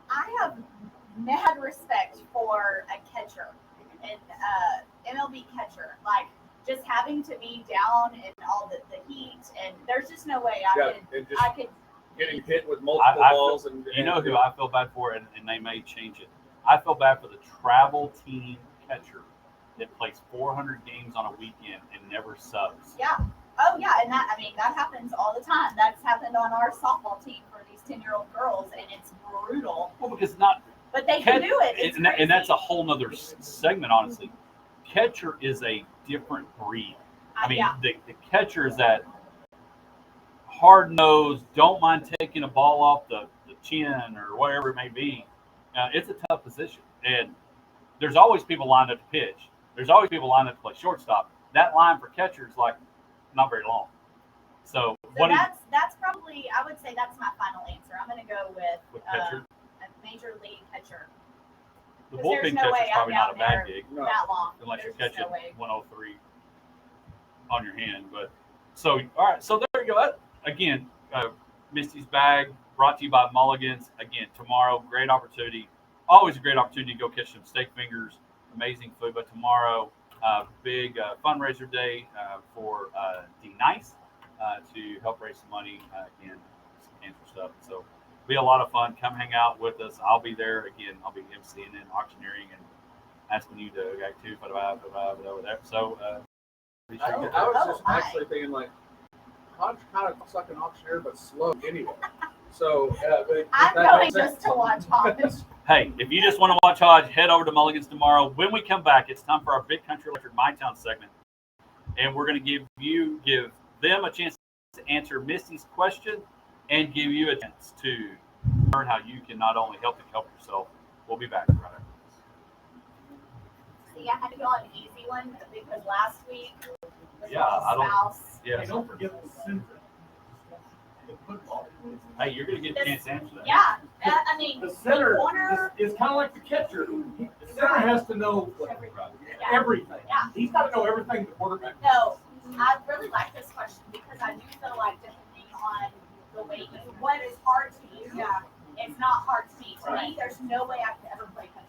I have mad respect for a catcher, an MLB catcher. Like just having to be down in all the heat, and there's just no way Yeah, and just I could. getting hit with multiple I balls, feel, and you know who I feel bad for, and they may change it. I feel bad for the travel team catcher that plays 400 games on a weekend and never subs. Yeah. Oh yeah, and that happens all the time. That's happened on our softball team for these 10-year-old girls, and it's brutal. Well, because not But they can do it. It's and that's a crazy. whole nother segment, honestly. Catcher is a different breed. I mean, yeah. the catcher is that hard nosed, don't mind taking a ball off the chin or whatever it may be. It's a tough position, and there's always people lined up to pitch. There's always people lined up to play shortstop. That line for catcher is like not very long. So what that's probably, I would say that's my final answer. I'm going to go with catcher? a major league catcher. The 'Cause there's bullpen no catcher way is probably I'm not a down bad there gig No. that long. unless you're There's just catching no way. 103 on your hand. But so all right, so there you go. Again, Misty's bag brought to you by Mulligan's. Again, tomorrow, great opportunity. Always a great opportunity to go catch some steak fingers. Amazing food. But tomorrow, big fundraiser day for D-Nice to help raise some money again, some cancer stuff. So be a lot of fun. Come hang out with us. I'll be there again. I'll be emceeing and auctioneering and asking you to get to over there. So be sure to get I there. was just hi. actually thinking like, Hodge kind of looks like an auctioneer, but slow anyway. So I'm going just to watch Hodge. Hey, if you just want to watch Hodge, head over to Mulligan's tomorrow. When we come back, it's time for our Big Country Electric My Town segment, and we're going to give them a chance to answer Misty's question and give you a chance to learn how you can not only help yourself. We'll be back right after this. See, I had to go on an easy one because last week was Yeah, all I don't- spouse. Yeah. Hey, don't forget the center. The football. Hey, you're going to get a chance to answer that. Yeah, I mean, The center corner. is kind of like the catcher. The center has to know Yeah. everything. Yeah. He's got to know everything the quarterback knows. No, I really like this question because I do feel like depending on the way what is hard to you, it's not hard to me. To me, there's no way I could ever play country.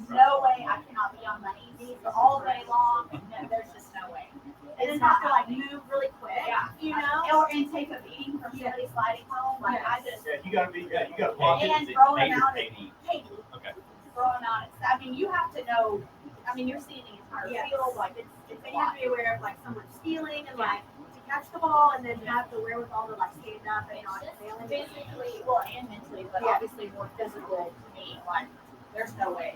No way I cannot be on my knees all day long. No, there's just no way. And then have to like move really quick, you know, and take a beating from somebody sliding home. Like I just Yeah, you got to be. Yeah, you got to block it. and throwing 8 or out 80. Katie, Okay. throwing out. I mean, you have to know. I mean, you're seeing the entire field. Like it's And a you have lot. to be aware of like someone's stealing and like to catch the ball and then have the wherewithal to like stand up and not failing. Physically, well, and mentally, but Yeah. obviously more physical to me. Like, there's no way.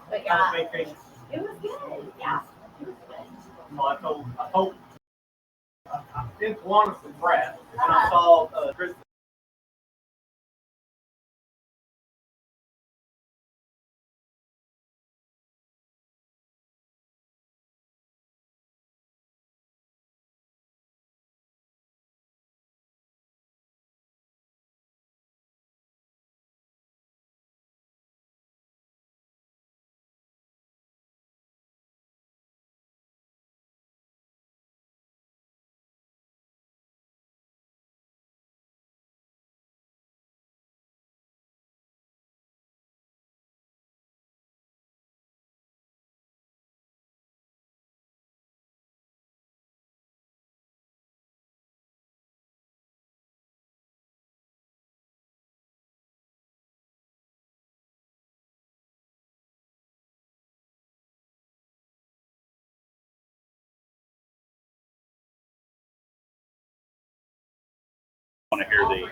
But How was yeah, vacation? it was good. Yeah, it was good. Well, I told, I did Kiwanis and Brad, and I saw Chris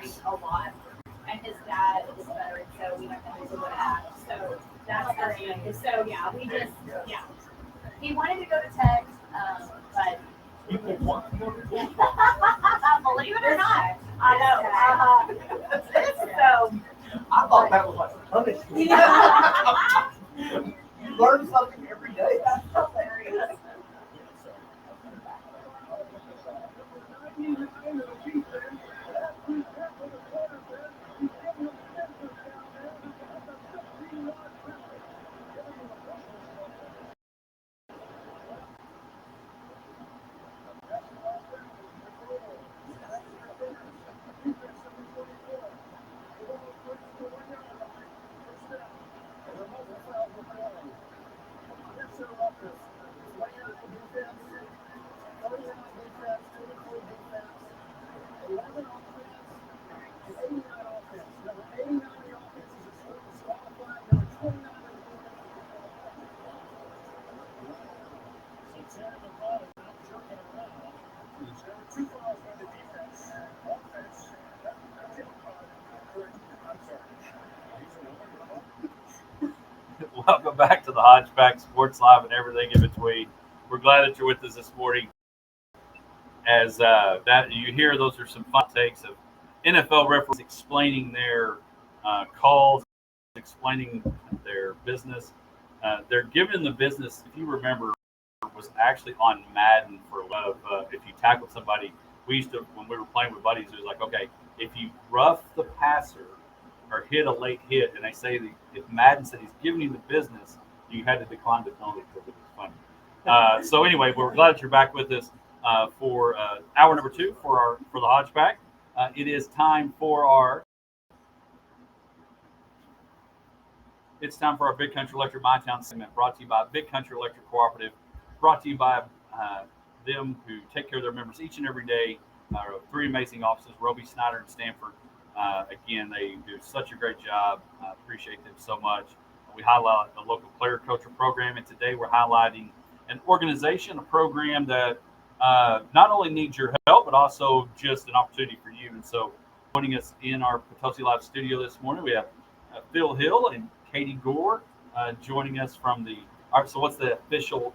drink a lot, and his dad is a veteran, so we went to the app. So that's great. So yeah, he wanted to go to Tech, but You pick one. believe it or not, I know. So I thought that was like punishment. You learn something every day. that's hilarious. Welcome back to the Hodgeback Sports Live and everything in between. We're glad that you're with us this morning. As that you hear, those are some fun takes of NFL referees explaining their calls, explaining their business. They're given the business, if you remember, was actually on Madden for love. If you tackled somebody, we used to, when we were playing with buddies, it was like, okay, if you rough the passer or hit a late hit, and they say that if Madden said he's giving you the business, you had to decline the penalty because it was funny. So anyway, we're glad that you're back with us for hour number 2 for the Hodgeback. It is time for our Big Country Electric My Town segment, brought to you by Big Country Electric Cooperative, brought to you by them who take care of their members each and every day. 3 amazing offices, Roby, Snyder, and Stanford. Again, they do such a great job. Appreciate them so much. We highlight the local player coacher program, and today we're highlighting an organization, a program that not only needs your help, but also just an opportunity for you. And so joining us in our Potosi Live studio this morning, we have Phil Hill and Katie Gore joining us from the – all right, so what's the official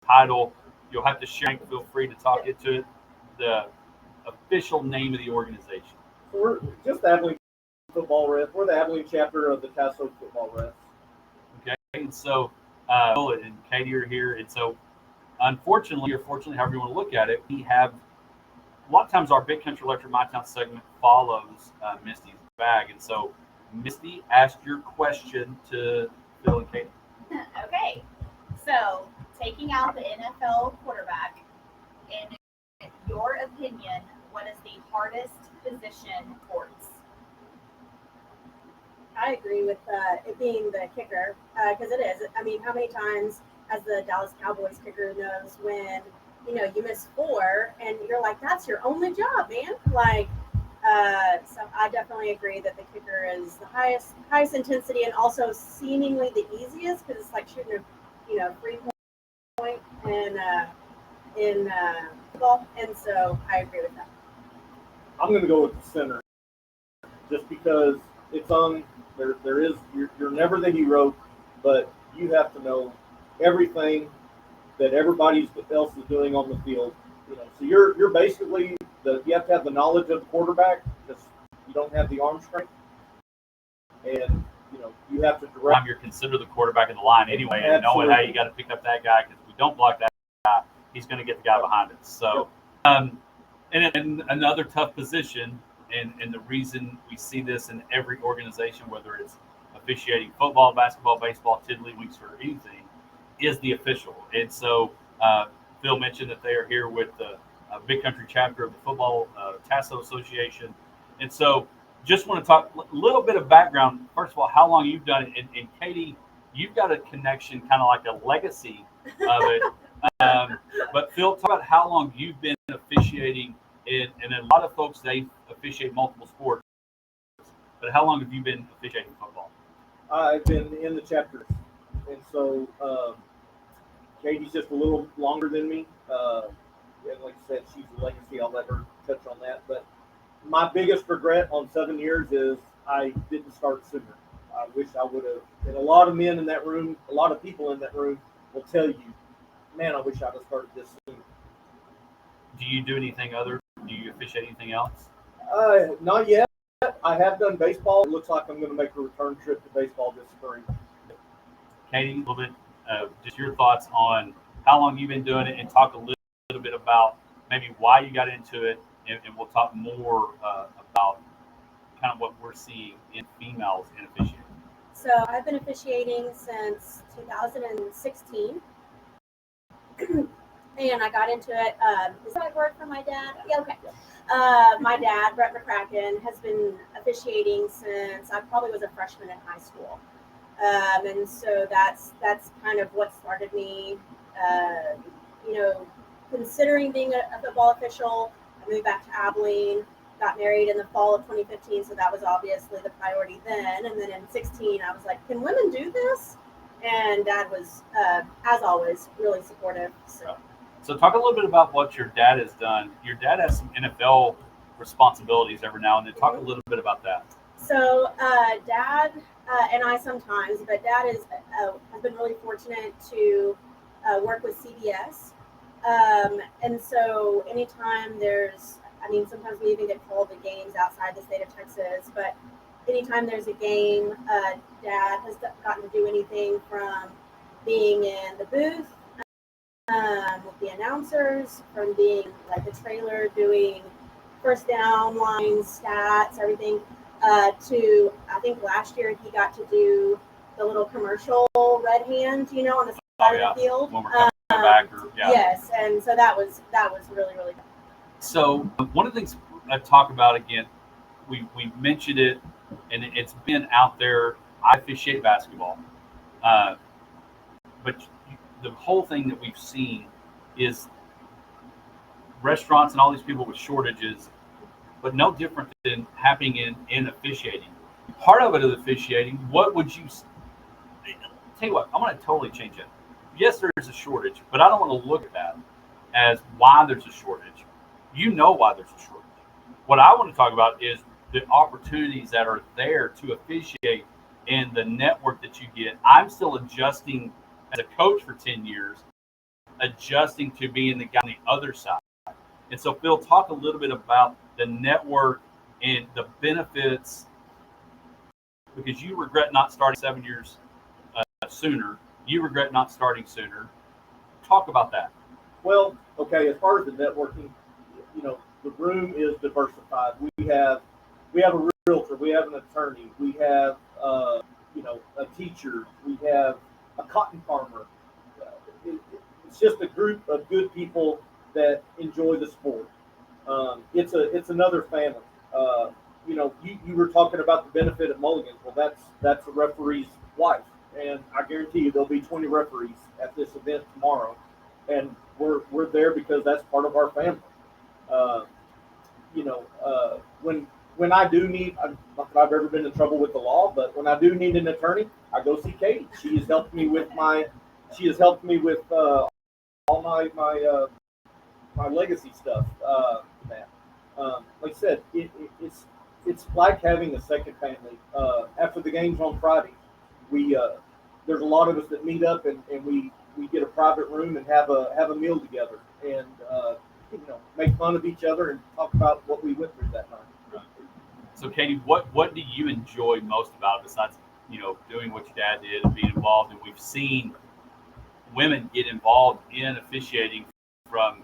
title? You'll have to share. Feel free to talk into it. The official name of the organization. So we're just the Abilene Football Ref. We're the Abilene chapter of the Tasso Football Ref. Okay, and so Phil and Katie are here, and so unfortunately, or fortunately, however you want to look at it, we have a lot of times our Big Country Electric My Town segment follows Misty's bag, and so Misty, ask your question to Phil and Katie. Okay, so taking out the NFL quarterback, in your opinion, what is the hardest position sports? I agree with it being the kicker because it is. I mean, how many times has the Dallas Cowboys kicker knows when you miss 4 and you're like, that's your only job, man. Like, so I definitely agree that the kicker is the highest intensity and also seemingly the easiest because it's like shooting a 3-point in football, and so I agree with that. I'm going to go with the center, just because it's on. There is you're never the hero, but you have to know everything that everybody else is doing on the field. So you're basically you have to have the knowledge of the quarterback because you don't have the arm strength, and you have to direct. You're considered the quarterback in the line anyway, and knowing how you got to pick up that guy, because if we don't block that guy, he's going to get the guy behind us. So, and another tough position, and the reason we see this in every organization, whether it's officiating football, basketball, baseball, tiddlywinks, or anything, is the official. And so Phil mentioned that they are here with the Big Country chapter of the Football Tasso Association. And so just want to talk a little bit of background. First of all, how long you've done it. And Katie, you've got a connection, kind of like a legacy of it. But Phil, talk about how long you've been officiating. And a lot of folks, they officiate multiple sports. But how long have you been officiating football? I've been in the chapters. And so Katie's just a little longer than me. And like I said, she's a legacy. I'll let her touch on that. But my biggest regret on 7 years is I didn't start sooner. I wish I would have. And a lot of men in that room, a lot of people in that room will tell you, man, I wish I'd have started this sooner. Do you do anything other? Do you officiate anything else? Not yet. I have done baseball. It looks like I'm going to make a return trip to baseball this spring. Katie, a little bit, just your thoughts on how long you've been doing it, and talk a little bit about maybe why you got into it, and we'll talk more about kind of what we're seeing in females in officiating. So I've been officiating since 2016. And I got into it. Is that word for my dad? Yeah, okay. My dad, Brett McCracken, has been officiating since I probably was a freshman in high school. And so that's kind of what started me, considering being a football official. I moved back to Abilene, got married in the fall of 2015, so that was obviously the priority then. And then in 16, I was like, can women do this? And Dad was, as always, really supportive. So talk a little bit about what your dad has done. Your dad has some NFL responsibilities every now and then. Talk a little bit about that. So Dad and I sometimes, but Dad has been really fortunate to work with CBS. And so anytime sometimes we even get called to games outside the state of Texas, but anytime there's a game, Dad has gotten to do anything from being in the booth with the announcers, from being like the trailer doing first down lines, stats, everything, to I think last year he got to do the little commercial red hand, on the side of the field. When we're coming back, Yes, and so that was really, really good. So one of the things I talk about again, we mentioned it, and it's been out there. I officiate basketball, but the whole thing that we've seen is restaurants and all these people with shortages, but no different than happening in officiating. Part of it is officiating. What would you tell you what? I'm going to totally change it. Yes, there's a shortage, but I don't want to look at that as why there's a shortage. You know why there's a shortage. What I want to talk about is the opportunities that are there to officiate and the network that you get. I'm still adjusting as a coach for 10 years, adjusting to being the guy on the other side. And so, Phil, talk a little bit about the network and the benefits, because you regret not starting 7 years sooner. You regret not starting sooner. Talk about that. Well, okay, as far as the networking, the room is diversified. We have a realtor, we have an attorney, we have a teacher, we have a cotton farmer. It's just a group of good people that enjoy the sport. It's another family. You were talking about the benefit of Mulligan's. Well, that's a referee's wife, and I guarantee you there'll be 20 referees at this event tomorrow, and we're there because that's part of our family. When I do need, not that I've ever been in trouble with the law, but when I do need an attorney, I go see Katie. She has helped me with all my legacy stuff. Like I said, it's like having a second family. After the games on Friday, there's a lot of us that meet up and we get a private room and have a meal together and make fun of each other and talk about what we went through that night. So, Katie, what do you enjoy most about it besides doing what your dad did and being involved? And we've seen women get involved in officiating from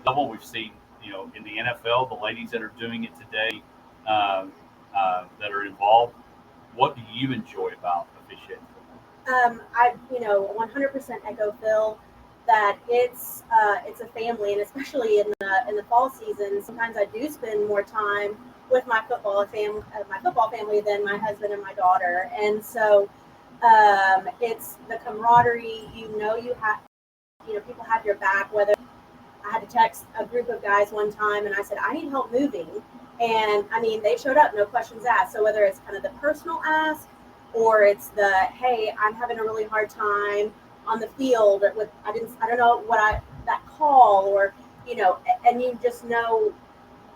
double. We've seen in the NFL the ladies that are doing it today that are involved. What do you enjoy about officiating? I 100% echo Phil that it's a family, and especially in the fall season, sometimes I do spend more time with my football family than my husband and my daughter, and so it's the camaraderie. You have people have your back. Whether I had to text a group of guys one time and I said I need help moving, and they showed up, no questions asked. So whether it's kind of the personal ask or it's the hey, I'm having a really hard time on the field with I don't know that call, or and you just know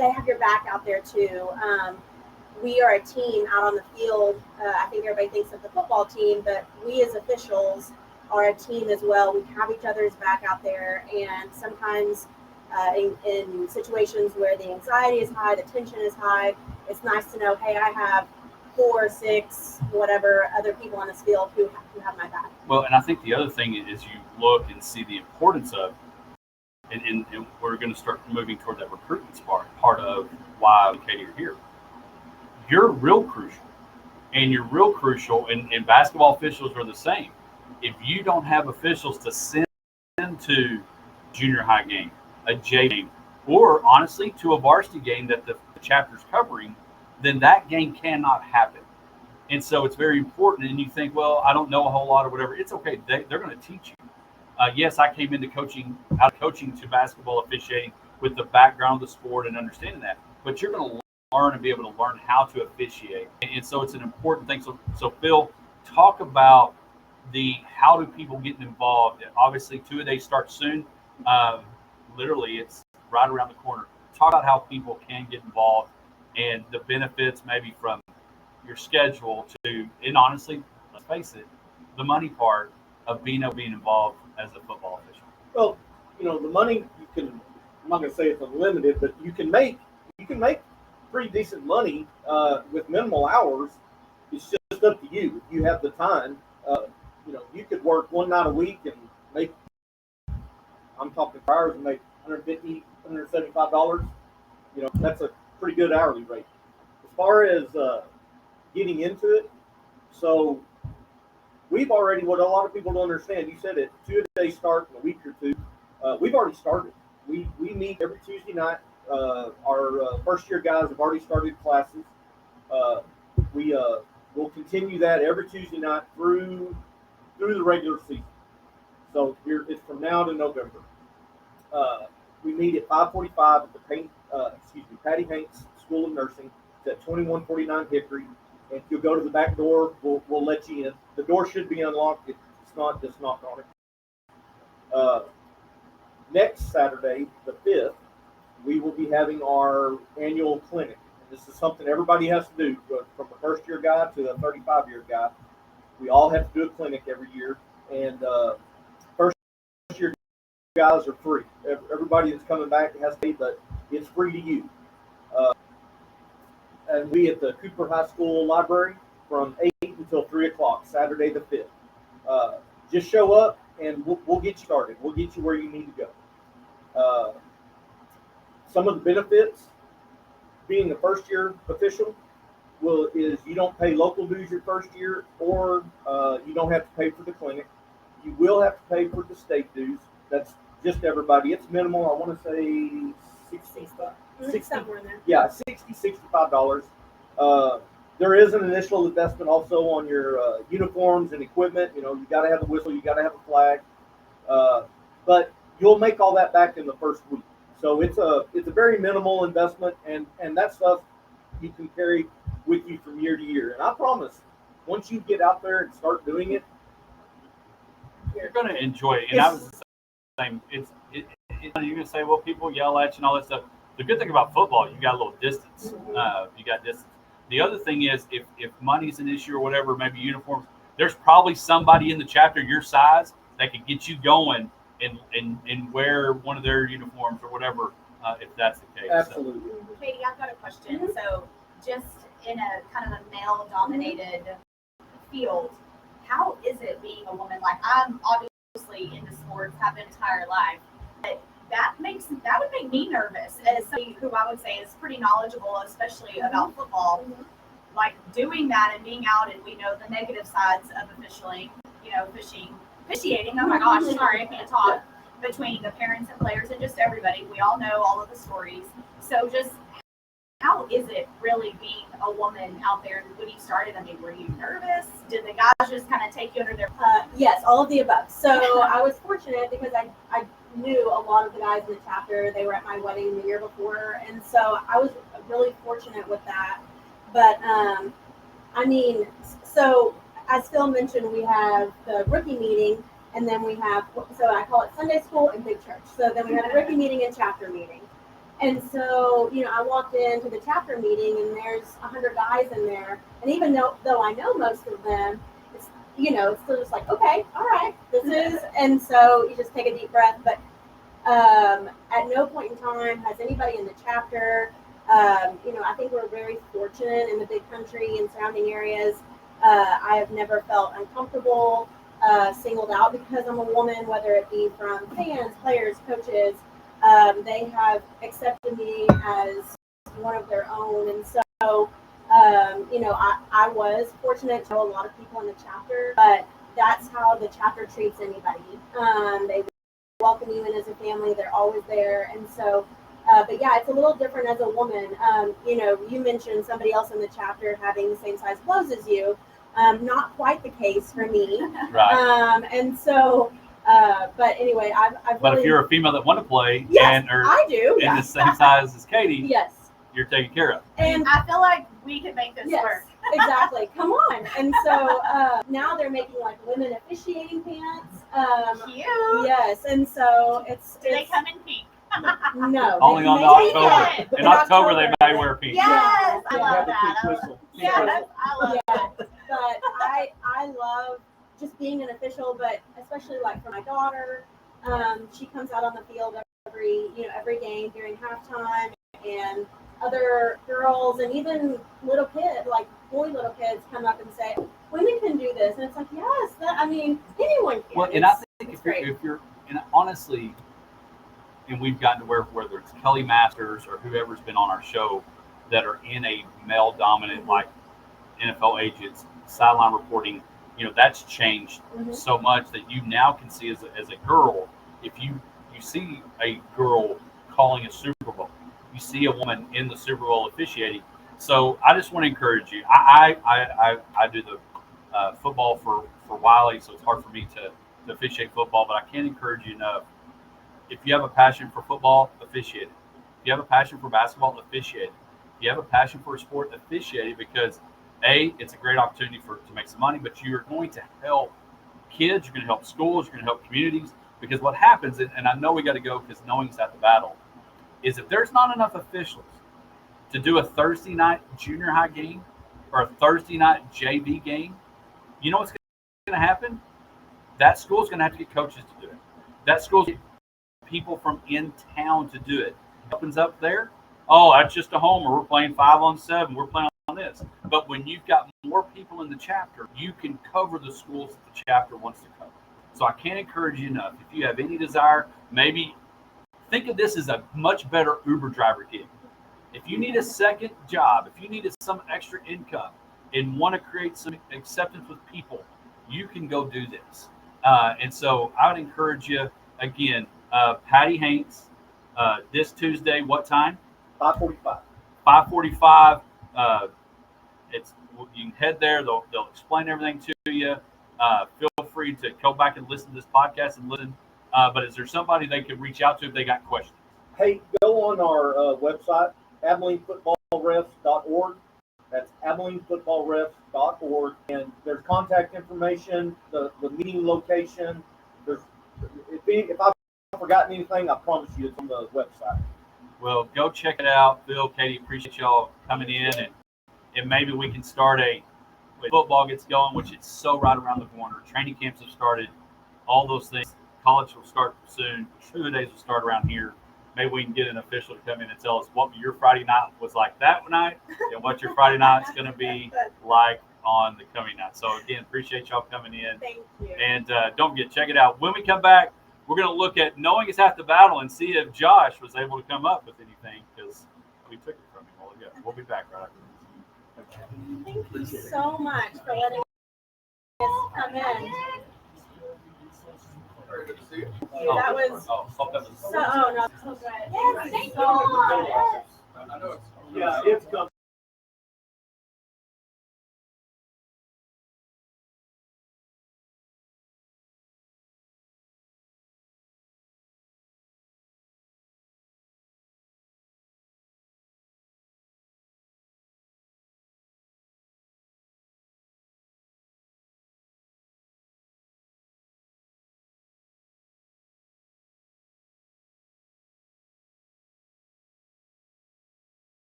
they have your back out there too. We are a team out on the field. I think everybody thinks of the football team, but we as officials are a team as well. We have each other's back out there, and sometimes in situations where the anxiety is high, the tension is high, it's nice to know, hey, I have 4, 6, whatever other people on this field who have my back. Well, and I think the other thing is you look and see the importance of, and we're going to start moving toward that recruitment part of why, Katie, you're here. You're real crucial, and basketball officials are the same. If you don't have officials to send to junior high game, a J game, or honestly to a varsity game that the chapter's covering, then that game cannot happen. And so it's very important. And you think, well, I don't know a whole lot or whatever. It's okay. They're going to teach you. Yes, I came into out of coaching to basketball officiating with the background of the sport and understanding that. But you're going to learn and be able to learn how to officiate. And so it's an important thing. So Phil, talk about how do people get involved? Obviously, 2-a-days starts soon. Literally, it's right around the corner. Talk about how people can get involved and the benefits maybe from your schedule to, and honestly, let's face it, the money part of being involved as a football official. Well, the money I'm not going to say it's unlimited, but you can make pretty decent money with minimal hours. It's just up to you. If you have the time, you could work one night a week and make, I'm talking per hours, and make $150, $175. That's a pretty good hourly rate. As far as getting into it, so we've already, what a lot of people don't understand, you said it, 2-a-day start in a week or two. We've already started. We meet every Tuesday night. Our first year guys have already started classes. We'll continue that every Tuesday night through the regular season. So it's from now to November. We meet at 5:45 at the Patty Hanks School of Nursing. It's at 2149 Hickory. And if you'll go to the back door, we'll let you in. The door should be unlocked. If it's not, just knock on it. Next Saturday, the 5th, we will be having our annual clinic. And this is something everybody has to do, from a first-year guy to a 35-year guy. We all have to do a clinic every year. And first-year guys are free. Everybody that's coming back has to pay, but it's free to you. And we at the Cooper High School Library from 8 until 3 o'clock, Saturday the 5th. Just show up, and we'll get you started. We'll get you where you need to go. Some of the benefits being a first-year official is you don't pay local dues your first year, or you don't have to pay for the clinic. You will have to pay for the state dues. That's just everybody. It's minimal. I want to say Somewhere in there. Yeah, $65. There is an initial investment also on your uniforms and equipment. You got to have a whistle, you got to have a flag, but you'll make all that back in the first week. So it's a very minimal investment, and that stuff you can carry with you from year to year. And I promise, once you get out there and start doing it, you're going to enjoy it. And I was the same. You're going to say, well, people yell at you and all that stuff. The good thing about football, you got a little distance. You got distance. The other thing is, if money's an issue or whatever, maybe uniforms, there's probably somebody in the chapter your size that could get you going and wear one of their uniforms or whatever, if that's the case. Absolutely. So. Katie, I've got a question. So just in a kind of a male-dominated field, how is it being a woman? Like, I'm obviously into sports, have an entire life, but that would make me nervous as somebody who I would say is pretty knowledgeable, especially about football. Like, doing that and being out, and we know the negative sides of officiating. Oh my gosh, sorry, I can't talk. Between the parents and players and just everybody, we all know all of the stories. So just how is it really being a woman out there? When you started, I mean, were you nervous? Did the guys just kind of take you under their? Yes, all of the above. So I was fortunate because I knew a lot of the guys in the chapter. They were at my wedding the year before, and so I was really fortunate with that. But so as Phil mentioned, we have the rookie meeting, and then we have, so I call it Sunday school and big church. So then we have a rookie meeting and chapter meeting. And so, I walked into the chapter meeting and there's 100 guys in there. And even though I know most of them, it's still just like, okay, all right, this is, and so you just take a deep breath. But at no point in time has anybody in the chapter, I think we're very fortunate in the big country and surrounding areas. I have never felt uncomfortable, singled out because I'm a woman, whether it be from fans, players, coaches. They have accepted me as one of their own. And so, I was fortunate to know a lot of people in the chapter, but that's how the chapter treats anybody. They welcome you in as a family. They're always there. And so, but yeah, it's a little different as a woman. You mentioned somebody else in the chapter having the same size clothes as you. Not quite the case for me. Right. And so, but anyway, I've But really, if you're a female that want to play yes, and are I do. in the same size as Katie, Yes. you're taken care of. And I feel like we could make this yes, work. exactly. Come on. And so now they're making like women officiating pants. Cute. Yes, and so it's Do they come in pink? No. Only they on make October. it In October, they may wear pink. Yes, I Yeah. love Have a that. pink whistle. Yes, I love Yeah, that. but I love just being an official, but especially like for my daughter, she comes out on the field every game during halftime, and other girls and even little kids, like little kids, come up and say, "Women can do this," and it's like, yes, anyone can. Well, and I It's- think it's if great. you're, and honestly, and we've gotten to whether it's Kelly Masters or whoever's been on our show that are in a male dominant like NFL agents, sideline reporting, that's changed Mhm. so much that you now can see as a girl, if you see a girl calling a Super Bowl, you see a woman in the Super Bowl officiating. So I just want to encourage you. I do the football for Wiley, so it's hard for me to officiate football, but I can't encourage you enough. If you have a passion for football, officiate it. If you have a passion for basketball, officiate it. If you have a passion for a sport, officiate it, because it's a great opportunity to make some money, but you are going to help kids, you're going to help schools, you're going to help communities. Because what happens, and I know we got to go because knowing's half the battle, is if there's not enough officials to do a Thursday night junior high game or a Thursday night JV game, you know what's going to happen? That school's going to have to get coaches to do it. That school's going to get people from in town to do it. It opens up there. Oh, that's just a homer. We're playing 5-on-7. We're playing on this. But when you've got more people in the chapter, you can cover the schools that the chapter wants to cover. So I can't encourage you enough. If you have any desire, maybe think of this as a much better Uber driver gig. If you need a second job, if you need some extra income and want to create some acceptance with people, you can go do this. And so I would encourage you, again, Patty Haynes, this Tuesday, what time? 5:45. 5:45. You can head there. They'll explain everything to you. Feel free to go back and listen to this podcast and listen. But is there somebody they could reach out to if they got questions? Hey, go on our website, AbileneFootballRefs.org. That's AbileneFootballRefs.org. And there's contact information, the meeting location. If I've forgotten anything, I promise you it's on the website. Well, go check it out. Phil, Katie, appreciate y'all coming in, and maybe we can start when football gets going, which it's so right around the corner. Training camps have started, all those things. College will start soon. True days will start around here. Maybe we can get an official to come in and tell us what your Friday night was like that night and what your Friday night's going to be like on the coming night. So, again, appreciate y'all coming in. Thank you. And don't forget, check it out. When we come back, we're going to look at knowing is half the battle and see if Josh was able to come up with anything, because we took it from him a while ago. We'll be back right after this. Thank you so much for letting us come in. Very good to see you. That was that was so. Oh no, so good. Yes, thank you so much. I know it's. Yeah, it's coming.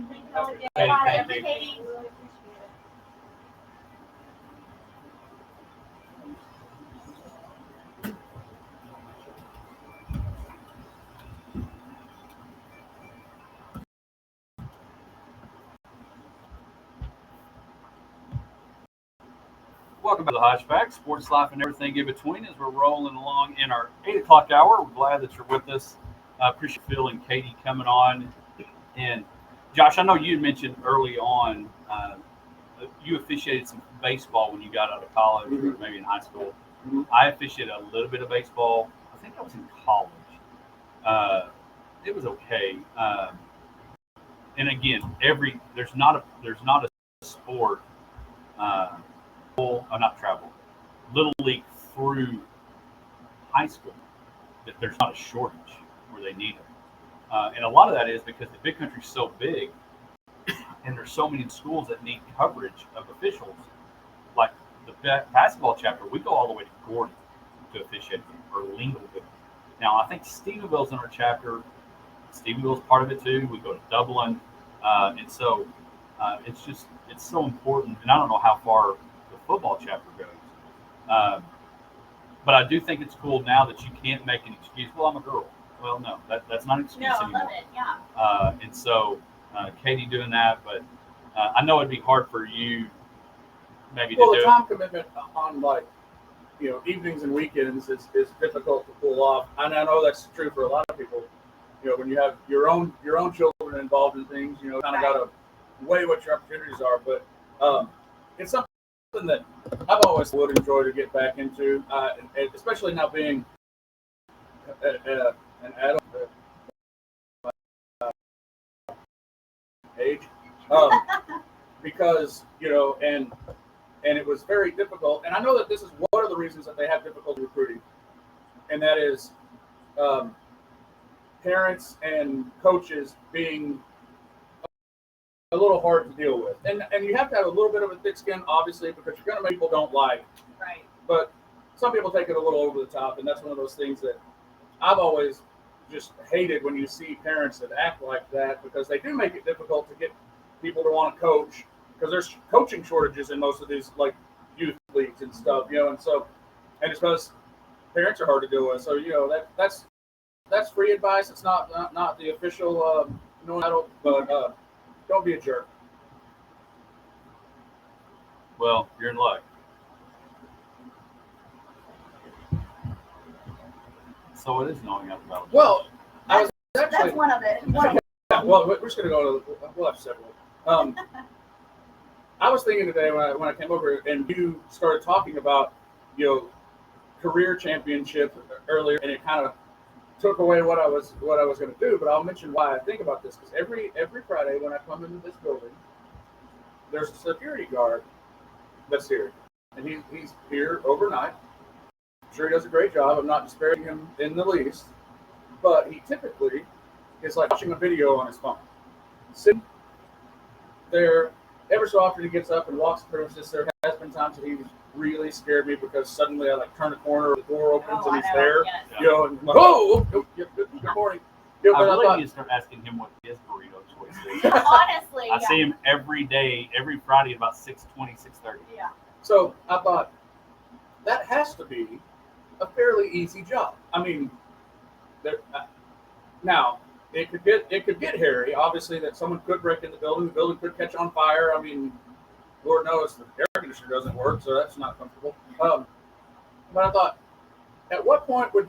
Yeah, Hey, a lot of thank effort, you. Katie. Really appreciate it. Welcome to the Hodge Facts, sports life and everything in between as we're rolling along in our 8 o'clock hour. We're glad that you're with us. I appreciate Phil and Katie coming on. And Josh, I know you mentioned early on you officiated some baseball when you got out of college or maybe in high school. I officiated a little bit of baseball. I think I was in college. It was okay. And again, there's not a sport. Not travel, little league through high school that there's not a shortage where they need them. And a lot of that is because the big country's so big and there's so many schools that need coverage of officials. Like the basketball chapter, we go all the way to Gordon to officiate or Lingleville. Now, I think Stephenville's in our chapter. Stephenville's part of it too. We go to Dublin. And so it's so important. And I don't know how far the football chapter goes. But I do think it's cool now that you can't make an excuse. Well, I'm a girl. Well, no, that's not an excuse No, I anymore. love it. Yeah. And so Katie doing that, but I know it'd be hard for you maybe Well, to the do time commitment on evenings and weekends is difficult to pull off, and I know that's true for a lot of people. When you have your own children involved in things, kind of got to weigh what your opportunities are. But it's something that I've always would enjoy to get back into, and especially now being an adult age, because and it was very difficult. And I know that this is one of the reasons that they have difficulty recruiting, and that is parents and coaches being a little hard to deal with. And you have to have a little bit of a thick skin, obviously, because you're going to make people don't like. Right. But some people take it a little over the top, and that's one of those things that I've always just hated when you see parents that act like that, because they do make it difficult to get people to want to coach, because there's coaching shortages in most of these youth leagues and stuff, and it's because parents are hard to deal with. So that's free advice. It's not the official adult, but don't be a jerk. well, you're in luck. So it is knowing enough about it. Well, I was That's actually one of it. yeah, well, we're just going to go to we'll have several. I was thinking today when I came over and you started talking about career championship earlier, and it kind of took away what I was going to do. But I'll mention why I think about this, because every Friday when I come into this building, there's a security guard that's here, and he's here overnight. I'm sure he does a great job. I'm not disparaging him in the least, but he typically is like watching a video on his phone, sitting there. Ever so often he gets up and walks through. There has been times that he's really scared me, because suddenly I turn a corner, the door opens, and he's there. Yes. And I'm like, oh, good morning. I But really thought, need to start asking him what his burrito choice is. Honestly, I see him every day, every Friday at about 6:20, 6:30. Yeah. so I thought that has to be a fairly easy job. I mean, now it could get hairy. Obviously, that someone could break in the building could catch on fire. I mean, Lord knows the air conditioner doesn't work, so that's not comfortable. But I thought, at what point would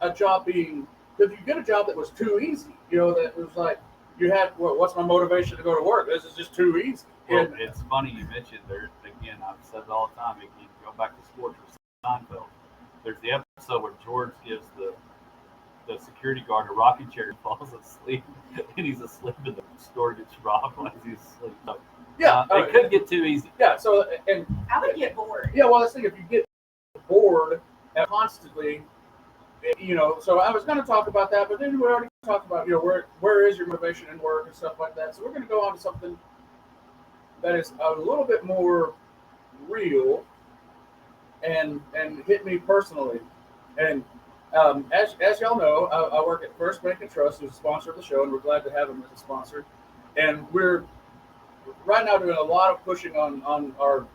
a job being? Could you get a job that was too easy? That was like you had. Well, what's my motivation to go to work? This is just too easy. Well, And it's funny you mentioned there again. I've said it all the time. If you go back to sports or Seinfeld, there's the episode where George gives the security guard a rocking chair and falls asleep, and he's asleep and the store gets robbed while he's asleep. So, yeah, it could get too easy. yeah. So and I would get bored. yeah, well, that's the thing. If you get bored constantly, So I was going to talk about that, but then we already talked about where is your motivation in work and stuff like that. So we're going to go on to something that is a little bit more real and hit me personally. And as y'all know, I work at First Bank and Trust, who's a sponsor of the show, and we're glad to have them as a sponsor. And we're right now doing a lot of pushing on our.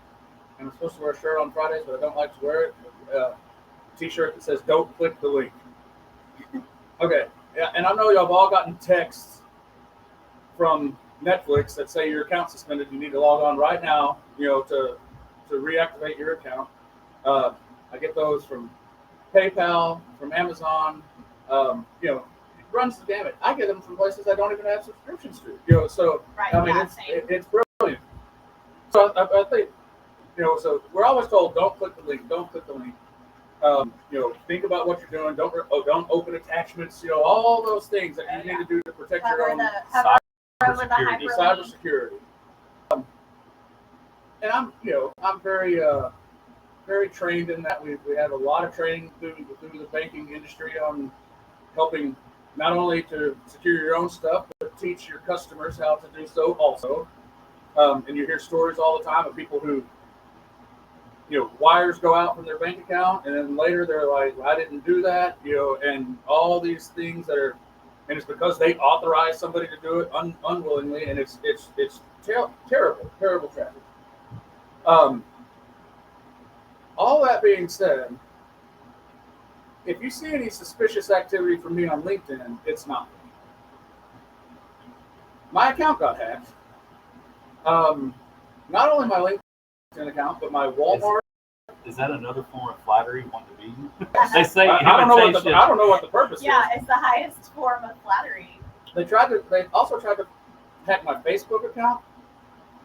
And I'm supposed to wear a shirt on Fridays, but I don't like to wear it. T-shirt that says "Don't click the link." Okay, yeah, and I know y'all have all gotten texts from Netflix that say your account suspended. You need to log on right now, to reactivate your account. I get those from PayPal, from Amazon. It runs the gamut. I get them from places I don't even have subscriptions to. So Right. I mean, Yeah, it's brilliant. So I think, so we're always told, don't click the link, don't click the link. Think about what you're doing. Don't open attachments. All those things that you need to do to protect your own hover over the cybersecurity. hyperlink. cybersecurity. And I'm very very trained in that. We have a lot of training through the banking industry on helping not only to secure your own stuff, but teach your customers how to do so also. And you hear stories all the time of people who, wires go out from their bank account, and then later they're like, I didn't do that, and all these things and it's because they authorized somebody to do it unwillingly, and it's terrible traffic. All that being said, if you see any suspicious activity from me on LinkedIn, it's not me. My account got hacked. Not only my LinkedIn account, but my Walmart. Is that another form of flattery? Want to be? They say I don't know what the purpose is. Yeah, it's the highest form of flattery. They also tried to hack my Facebook account,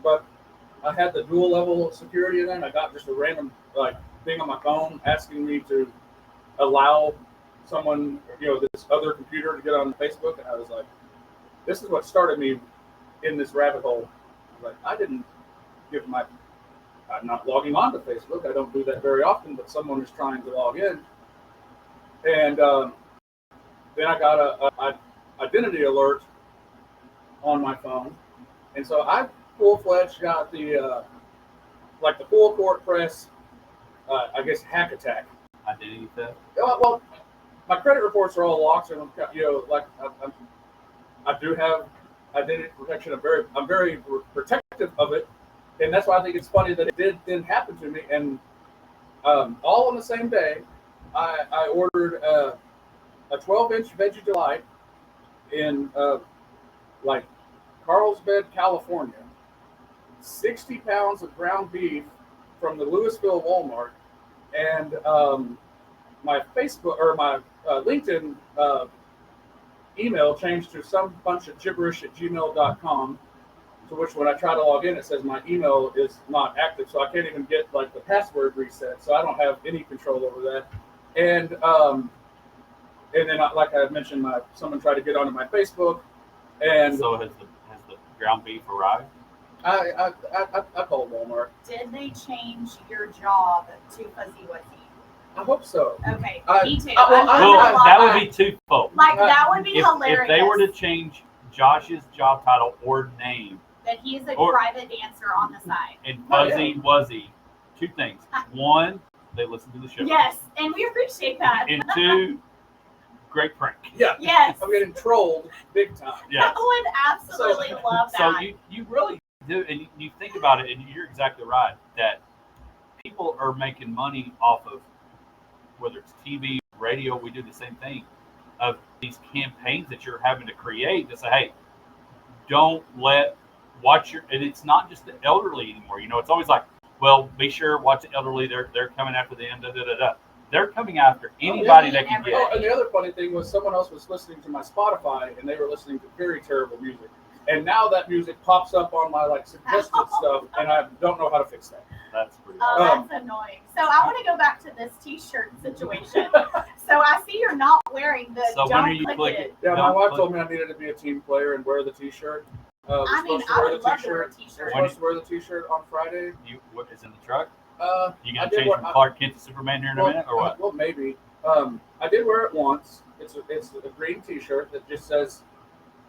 but I had the dual level of security in there, and I got just a random thing on my phone asking me to allow someone, this other computer to get on Facebook, and I was like, this is what started me in this rabbit hole. I was like, I didn't give I'm not logging on to Facebook. I don't do that very often, but someone is trying to log in. And then I got a identity alert on my phone. And so I full-fledged got the full court press, hack attack. Identity theft? Well, my credit reports are all locked, and I do have identity protection. I'm very protective of it. And that's why I think it's funny that it didn't happen to me. And all on the same day, I ordered a 12-inch veggie delight in Carlsbad, California, 60 pounds of ground beef from the Louisville Walmart, and my Facebook or my LinkedIn email changed to some bunch of gibberish at gmail.com. To which, when I try to log in, it says my email is not active, so I can't even get the password reset. So I don't have any control over that. And then, like I mentioned, someone tried to get onto my Facebook, and so has the ground beef arrived? I called Walmart. Did they change your job to Fuzzy Wuzzy? I hope so. Okay, me too. That would be twofold. That would be hilarious. If they were to change Josh's job title or name, that he is a private dancer on the side. And Fuzzy Wuzzy, two things. One, they listen to the show. Yes, and we appreciate that. And two, great prank. Yeah. Yes. I'm getting trolled big time. Yes. I would absolutely love that. So you really do, and you think about it, and you're exactly right, that people are making money off of, whether it's TV, radio, we do the same thing, of these campaigns that you're having to create to say, hey, and it's not just the elderly anymore. It's always like, well, be sure, watch the elderly, they're coming after them, da-da-da-da. They're coming after anybody that can get. And the other funny thing was someone else was listening to my Spotify, and they were listening to very terrible music. And now that music pops up on my suggested stuff, and I don't know how to fix that. That's pretty that's annoying. So I want to go back to this T-shirt situation. So I see you're not wearing the so don't when are you click clicking? it. Yeah, my wife told me I needed to be a team player and wear the T-shirt. I would love to wear a T-shirt. We're supposed to wear the T-shirt on Friday. What is in the truck? You gonna I did change from Clark Kent to Superman here in a minute, or what? Well, maybe. I did wear it once. It's a green T-shirt that just says,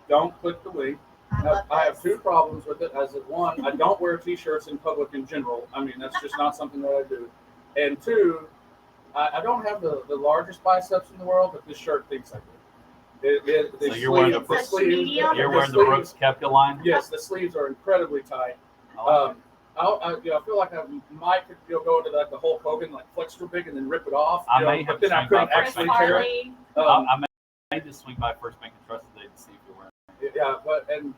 "Don't click the link." I have two problems with it. One, I don't wear T-shirts in public in general. I mean, that's just not something that I do. And two, I don't have the largest biceps in the world, but this shirt thinks I do. So you're wearing the Such medium? You're wearing the Brooks Koepka line. Yes, the sleeves are incredibly tight. Oh, I feel like I might go into like the Hulk Hogan, like flex real big and then rip it off. I may have but then I to couldn't swing by actually first tear it. Harley. I may just swing by First Bank and Trust today to see if you're wearing it. Yeah, but and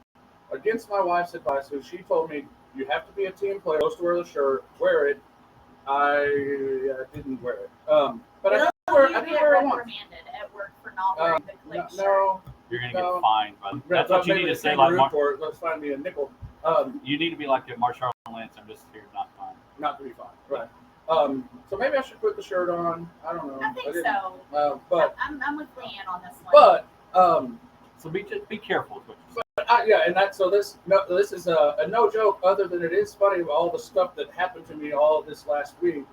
against my wife's advice, so she told me you have to be a team player, supposed to wear the shirt, wear it. I didn't wear it. But I Will did wear, you I get did wear it once. reprimanded at work for not wearing the click shirt? No, You're gonna No. get fined. That's what you need to say. Like Like for it. Let's find me a nickel. you need to be like a Marshall Lance. I'm just here, not fine. Not to be fine. Right. So maybe I should put the shirt on. I don't know. I think didn't. so. But I'm with Leanne on this one. but So be careful with what you say. yeah, and that so this is a no joke. Other than it is funny with all the stuff that happened to me all this last week.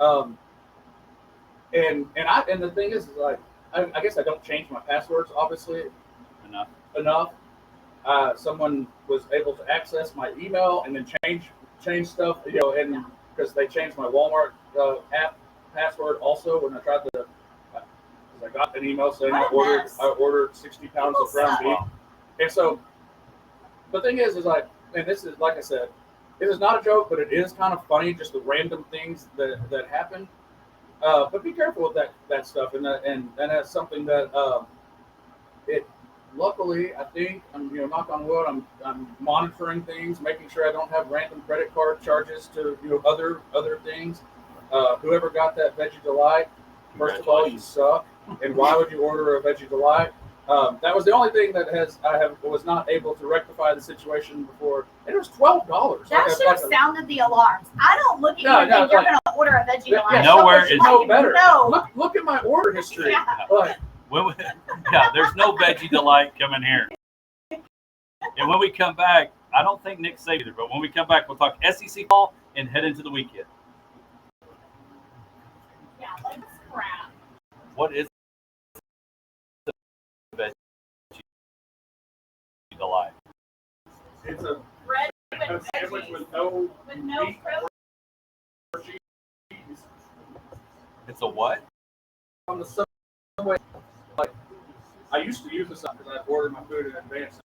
And the thing is like I guess I don't change my passwords obviously enough. Someone was able to access my email and then change stuff, and because they changed my Walmart app password also when I tried to. I got an email saying What a mess. I ordered 60 pounds of ground beef, and so the thing is like, and this is like I said, it is not a joke, but it is kind of funny, just the random things that happen. But be careful with that stuff, and that's something that it. Luckily, I think I'm knock on wood. I'm monitoring things, making sure I don't have random credit card charges to other things. Whoever got that Veggie Delight, first of all, you suck. And why would you order a Veggie Delight? That was the only thing that was not able to rectify the situation before, and it was $12. That should have sounded the alarms. I don't look at you and think you're going to order a veggie Yeah, delight. nowhere So is- no better. No. Look at my order history. Yeah. Like, There's no Veggie Delight coming here. And when we come back, I don't think Nick said either, but when we come back, we'll talk SEC ball and head into the weekend. Yeah, that's crap. What is the Veggie Delight? it's a Bread with sandwich veggies. with no With no meat protein. or cheese It's a what? on the subway. Like I used to use this stuff because I ordered my food in advance.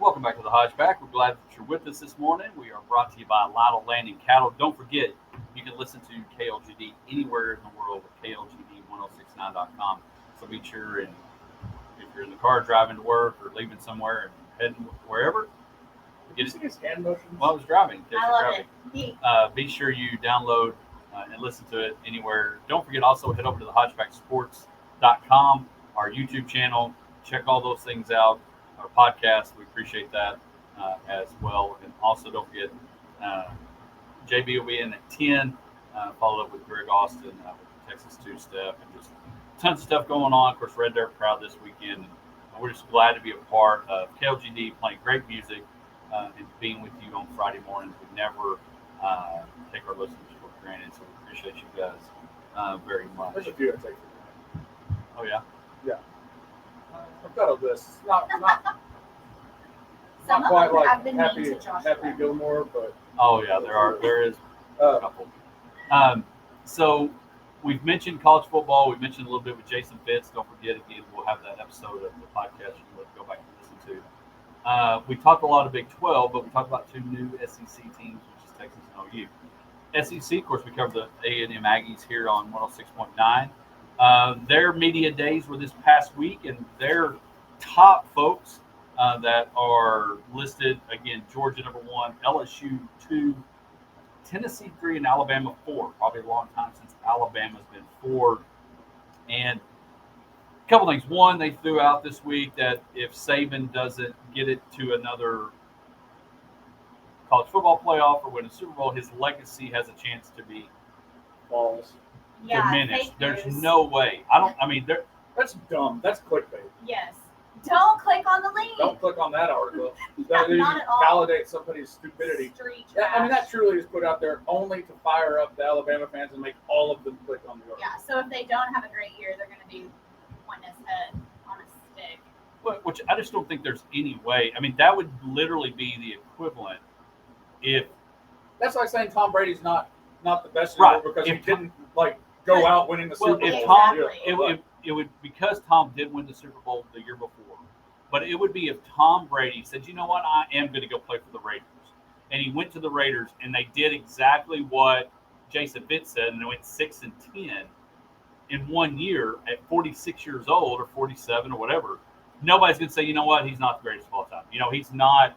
Welcome back to the Hodgeback. We're glad that you're with us this morning. We are brought to you by Lytle Land and Cattle. Don't forget, you can listen to KLGD anywhere in the world with KLGD1069.com. So be sure, and if you're in the car driving to work or leaving somewhere and heading wherever, Did you see his hand motions? while I was driving. in case I you're love driving. it. Be sure you download and listen to it anywhere. Don't forget also head over to the HodgebackSports.com, our YouTube channel. Check all those things out. Our podcast, we appreciate that as well. And also don't forget, JB will be in at 10, followed up with Greg Austin with the Texas two-step, and just tons of stuff going on. Of course, Red Dirt Crowd this weekend. And we're just glad to be a part of KLGD, playing great music and being with you on Friday mornings. We never take our listeners for granted, so we appreciate you guys very much. There's a few I take for granted. Oh, yeah? I've got a list. Not Some of quite them like have been mean Happy to Joshua. Happy Gilmore, but Oh, yeah, there is a uh, couple. So we've mentioned college football. We've mentioned a little bit with Jason Fitz. Don't forget, again, we'll have that episode of the podcast you can go back and listen to. We talked a lot of Big 12, but we talked about two new SEC teams, which is Texas and OU. SEC, of course, we covered the A&M Aggies here on 106.9. Their media days were this past week, and their top folks that are listed, again, Georgia number 1, LSU 2, Tennessee 3, and Alabama 4. Probably a long time since Alabama's been 4. And a couple things. One, they threw out this week that if Saban doesn't get it to another college football playoff or win a Super Bowl, his legacy has a chance to be balls. Yeah, diminished. fake There's news. no way. There. That's dumb. That's clickbait. Yes. Don't click on the link. Don't click on that article. Yeah, That is not at all. validate somebody's stupidity. Street Yeah, I mean, that trash. truly is put out there only to fire up the Alabama fans and make all of them click on the article. Yeah, so if they don't have a great year, they're going to be pointing his head on a stick. Which I just don't think there's any way. I mean, that would literally be the equivalent if That's like saying Tom Brady's not the best Right. anymore because he If Tom- didn't go out winning the well, Super Bowl. if Tom, Exactly. it would because Tom did win the Super Bowl the year before. But it would be if Tom Brady said, you know what, I am going to go play for the Raiders. And he went to the Raiders, and they did exactly what Jason Fitz said, and they went 6-10 in 1 year at 46 years old or 47 or whatever. Nobody's going to say, you know what, he's not the greatest of all time. You know, he's not.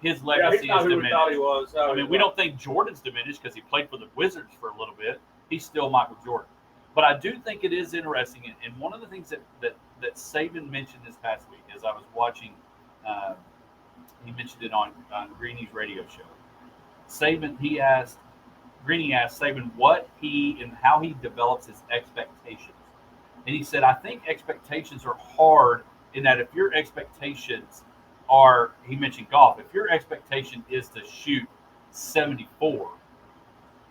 His Yeah, legacy he's not is who we diminished. thought he was. I mean, we don't think Jordan's diminished because he played for the Wizards for a little bit. He's still Michael Jordan. But I do think it is interesting. And one of the things that Saban mentioned this past week, as I was watching, he mentioned it on Greeny's radio show. Greeny asked Saban what he and how he develops his expectations. And he said, I think expectations are hard in that if your expectations are, he mentioned golf, if your expectation is to shoot 74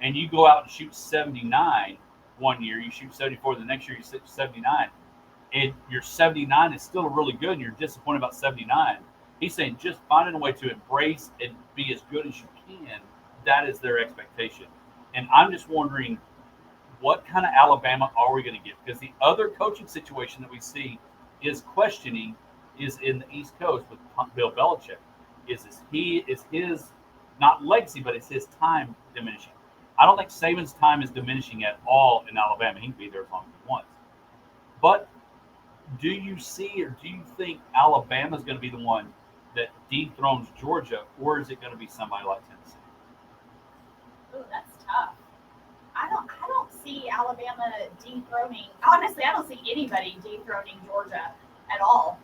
and you go out and shoot 79 1 year, you shoot 74, the next year you shoot 79, and your 79 is still really good and you're disappointed about 79, he's saying just finding a way to embrace and be as good as you can, that is their expectation. And I'm just wondering, what kind of Alabama are we going to get? Because the other coaching situation that we see is questioning is in the East Coast with Bill Belichick. Is his not legacy, but it's his time diminishing? I don't think Saban's time is diminishing at all in Alabama. He can be there as long as he wants. But do you see or do you think Alabama's going to be the one that dethrones Georgia, or is it going to be somebody like Tennessee? Ooh, that's tough. I don't see Alabama dethroning. Honestly, I don't see anybody dethroning Georgia at all.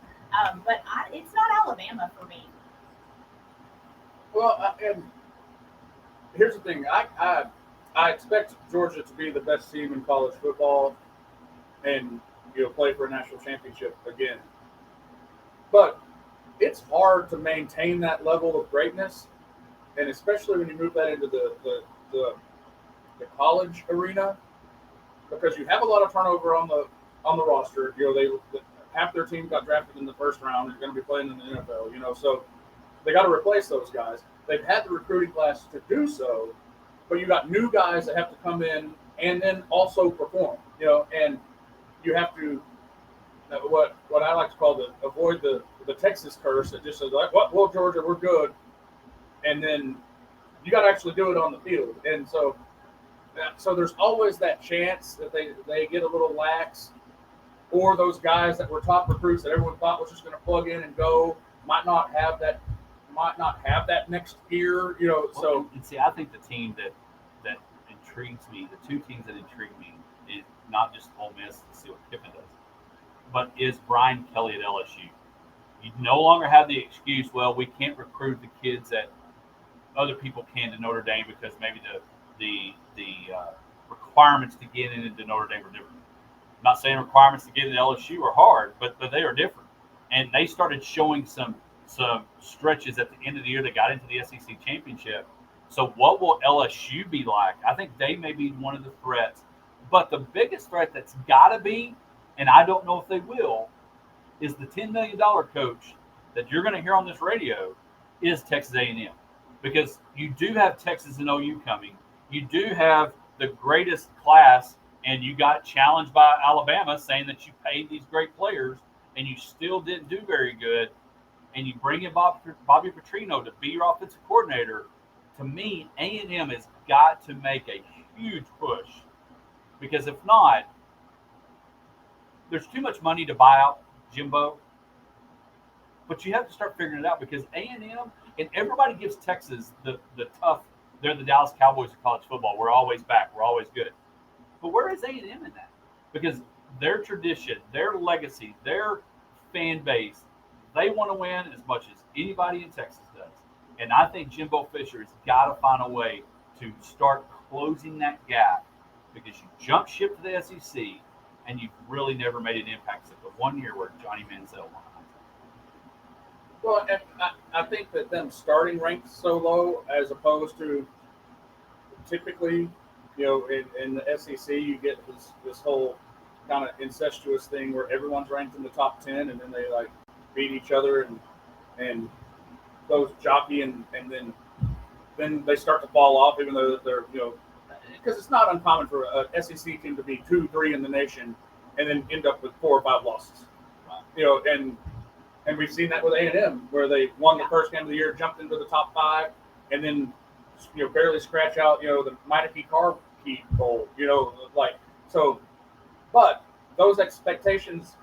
But it's not Alabama for me. Well, and here's the thing. I expect Georgia to be the best team in college football and play for a national championship again. But it's hard to maintain that level of greatness, and especially when you move that into the college arena, because you have a lot of turnover on the roster. Half their team got drafted in the first round. They're going to be playing in the NFL. So they got to replace those guys. They've had the recruiting class to do so, but you got new guys that have to come in and then also perform. And you have to what I like to call avoid the the Texas curse that just says like, well, Georgia, we're good, and then you got to actually do it on the field, and so there's always that chance that they get a little lax, or those guys that were top recruits that everyone thought was just going to plug in and go might not have that next year, So and see, I think the team that intrigues me, the two teams that intrigue me, is not just Ole Miss to see what Kiffin does, but is Brian Kelly at LSU. You no longer have the excuse, well, we can't recruit the kids that other people can to Notre Dame because maybe the requirements to get into Notre Dame are different. I'm not saying requirements to get into LSU are hard, but they are different. And they started showing some stretches at the end of the year that got into the SEC championship. So what will LSU be like? I think they may be one of the threats. But the biggest threat that's got to be, and I don't know if they will, is the $10 million coach that you're going to hear on this radio is Texas A&M. Because you do have Texas and OU coming. You do have the greatest class, and you got challenged by Alabama saying that you paid these great players, and you still didn't do very good. And you bring in Bobby Petrino to be your offensive coordinator. To me, A&M has got to make a huge push. Because if not, there's too much money to buy out Jimbo. But you have to start figuring it out because A&M, and everybody gives Texas the tough, they're the Dallas Cowboys of college football. We're always back. We're always good. But where is A&M in that? Because their tradition, their legacy, their fan base, they want to win as much as anybody in Texas does. And I think Jimbo Fisher has got to find a way to start closing that gap because you jump ship to the SEC and you've really never made an impact except the 1 year where Johnny Manziel won. Well, and I think that them starting ranked so low as opposed to typically, in the SEC, you get this whole kind of incestuous thing where everyone's ranked in the top 10 and then they like beat each other and those jockey and then they start to fall off even though they're, because it's not uncommon for a SEC team to be 2-3 in the nation and then end up with 4 or 5 losses. And we've seen that with A&M, where they won the first game of the year, jumped into the top 5, and then barely scratch out the Meineke Carkey Bowl. But those expectations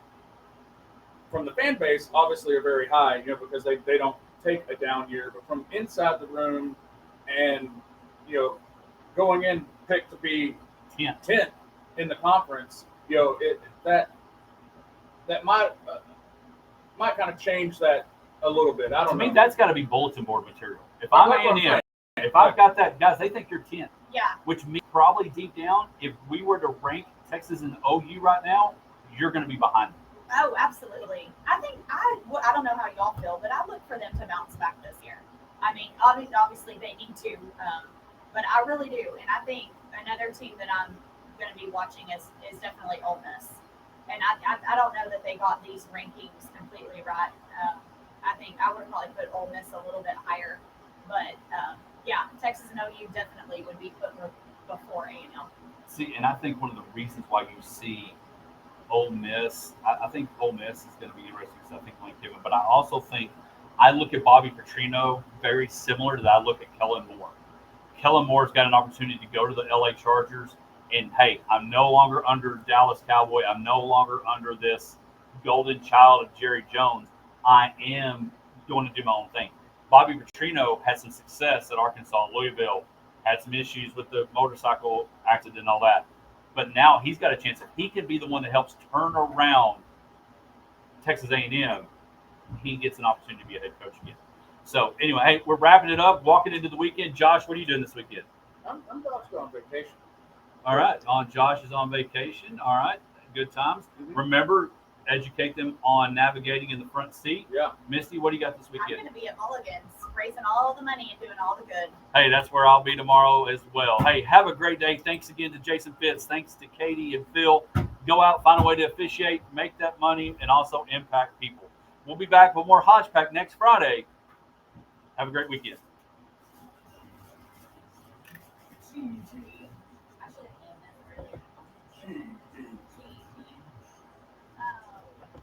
from the fan base obviously are very high, because they don't take a down year. But from inside the room, and going in picked to be 10th in the conference, that might kind of change that a little bit. I don't know. To me, that's got to be bulletin board material. If I'm A&M, if I've got that, guys, they think you're 10th. Yeah. Which means probably deep down, if we were to rank Texas and OU right now, you're going to be behind them. Oh, absolutely. I think I don't know how y'all feel, but I look for them to bounce back this year. I mean, obviously they need to, but I really do. And I think another team that I'm going to be watching is definitely Ole Miss. And I don't know that they got these rankings completely right. I think I would probably put Ole Miss a little bit higher. But, yeah, Texas and OU definitely would be put before A&M. See, and I think one of the reasons why you see Ole Miss, I think Ole Miss is going to be interesting because I think Lane Kiffin. But I also think I look at Bobby Petrino very similar to that I look at Kellen Moore. Kellen Moore's got an opportunity to go to the LA Chargers. And, hey, I'm no longer under Dallas Cowboy. I'm no longer under this golden child of Jerry Jones. I am going to do my own thing. Bobby Petrino had some success at Arkansas and Louisville, had some issues with the motorcycle accident and all that. But now he's got a chance. If he can be the one that helps turn around Texas A&M, he gets an opportunity to be a head coach again. So, anyway, hey, we're wrapping it up, walking into the weekend. Josh, what are you doing this weekend? I'm about to go on vacation. All right. Josh is on vacation. All right. Good times. Mm-hmm. Remember, educate them on navigating in the front seat. Yeah. Misty, what do you got this I'm weekend? going to be at Mulligan's, raising all the money and doing all the good. Hey, that's where I'll be tomorrow as well. Hey, have a great day. Thanks again to Jason Fitz. Thanks to Katie and Phil. Go out, find a way to officiate, make that money, and also impact people. We'll be back with more Hodge Pack next Friday. Have a great weekend.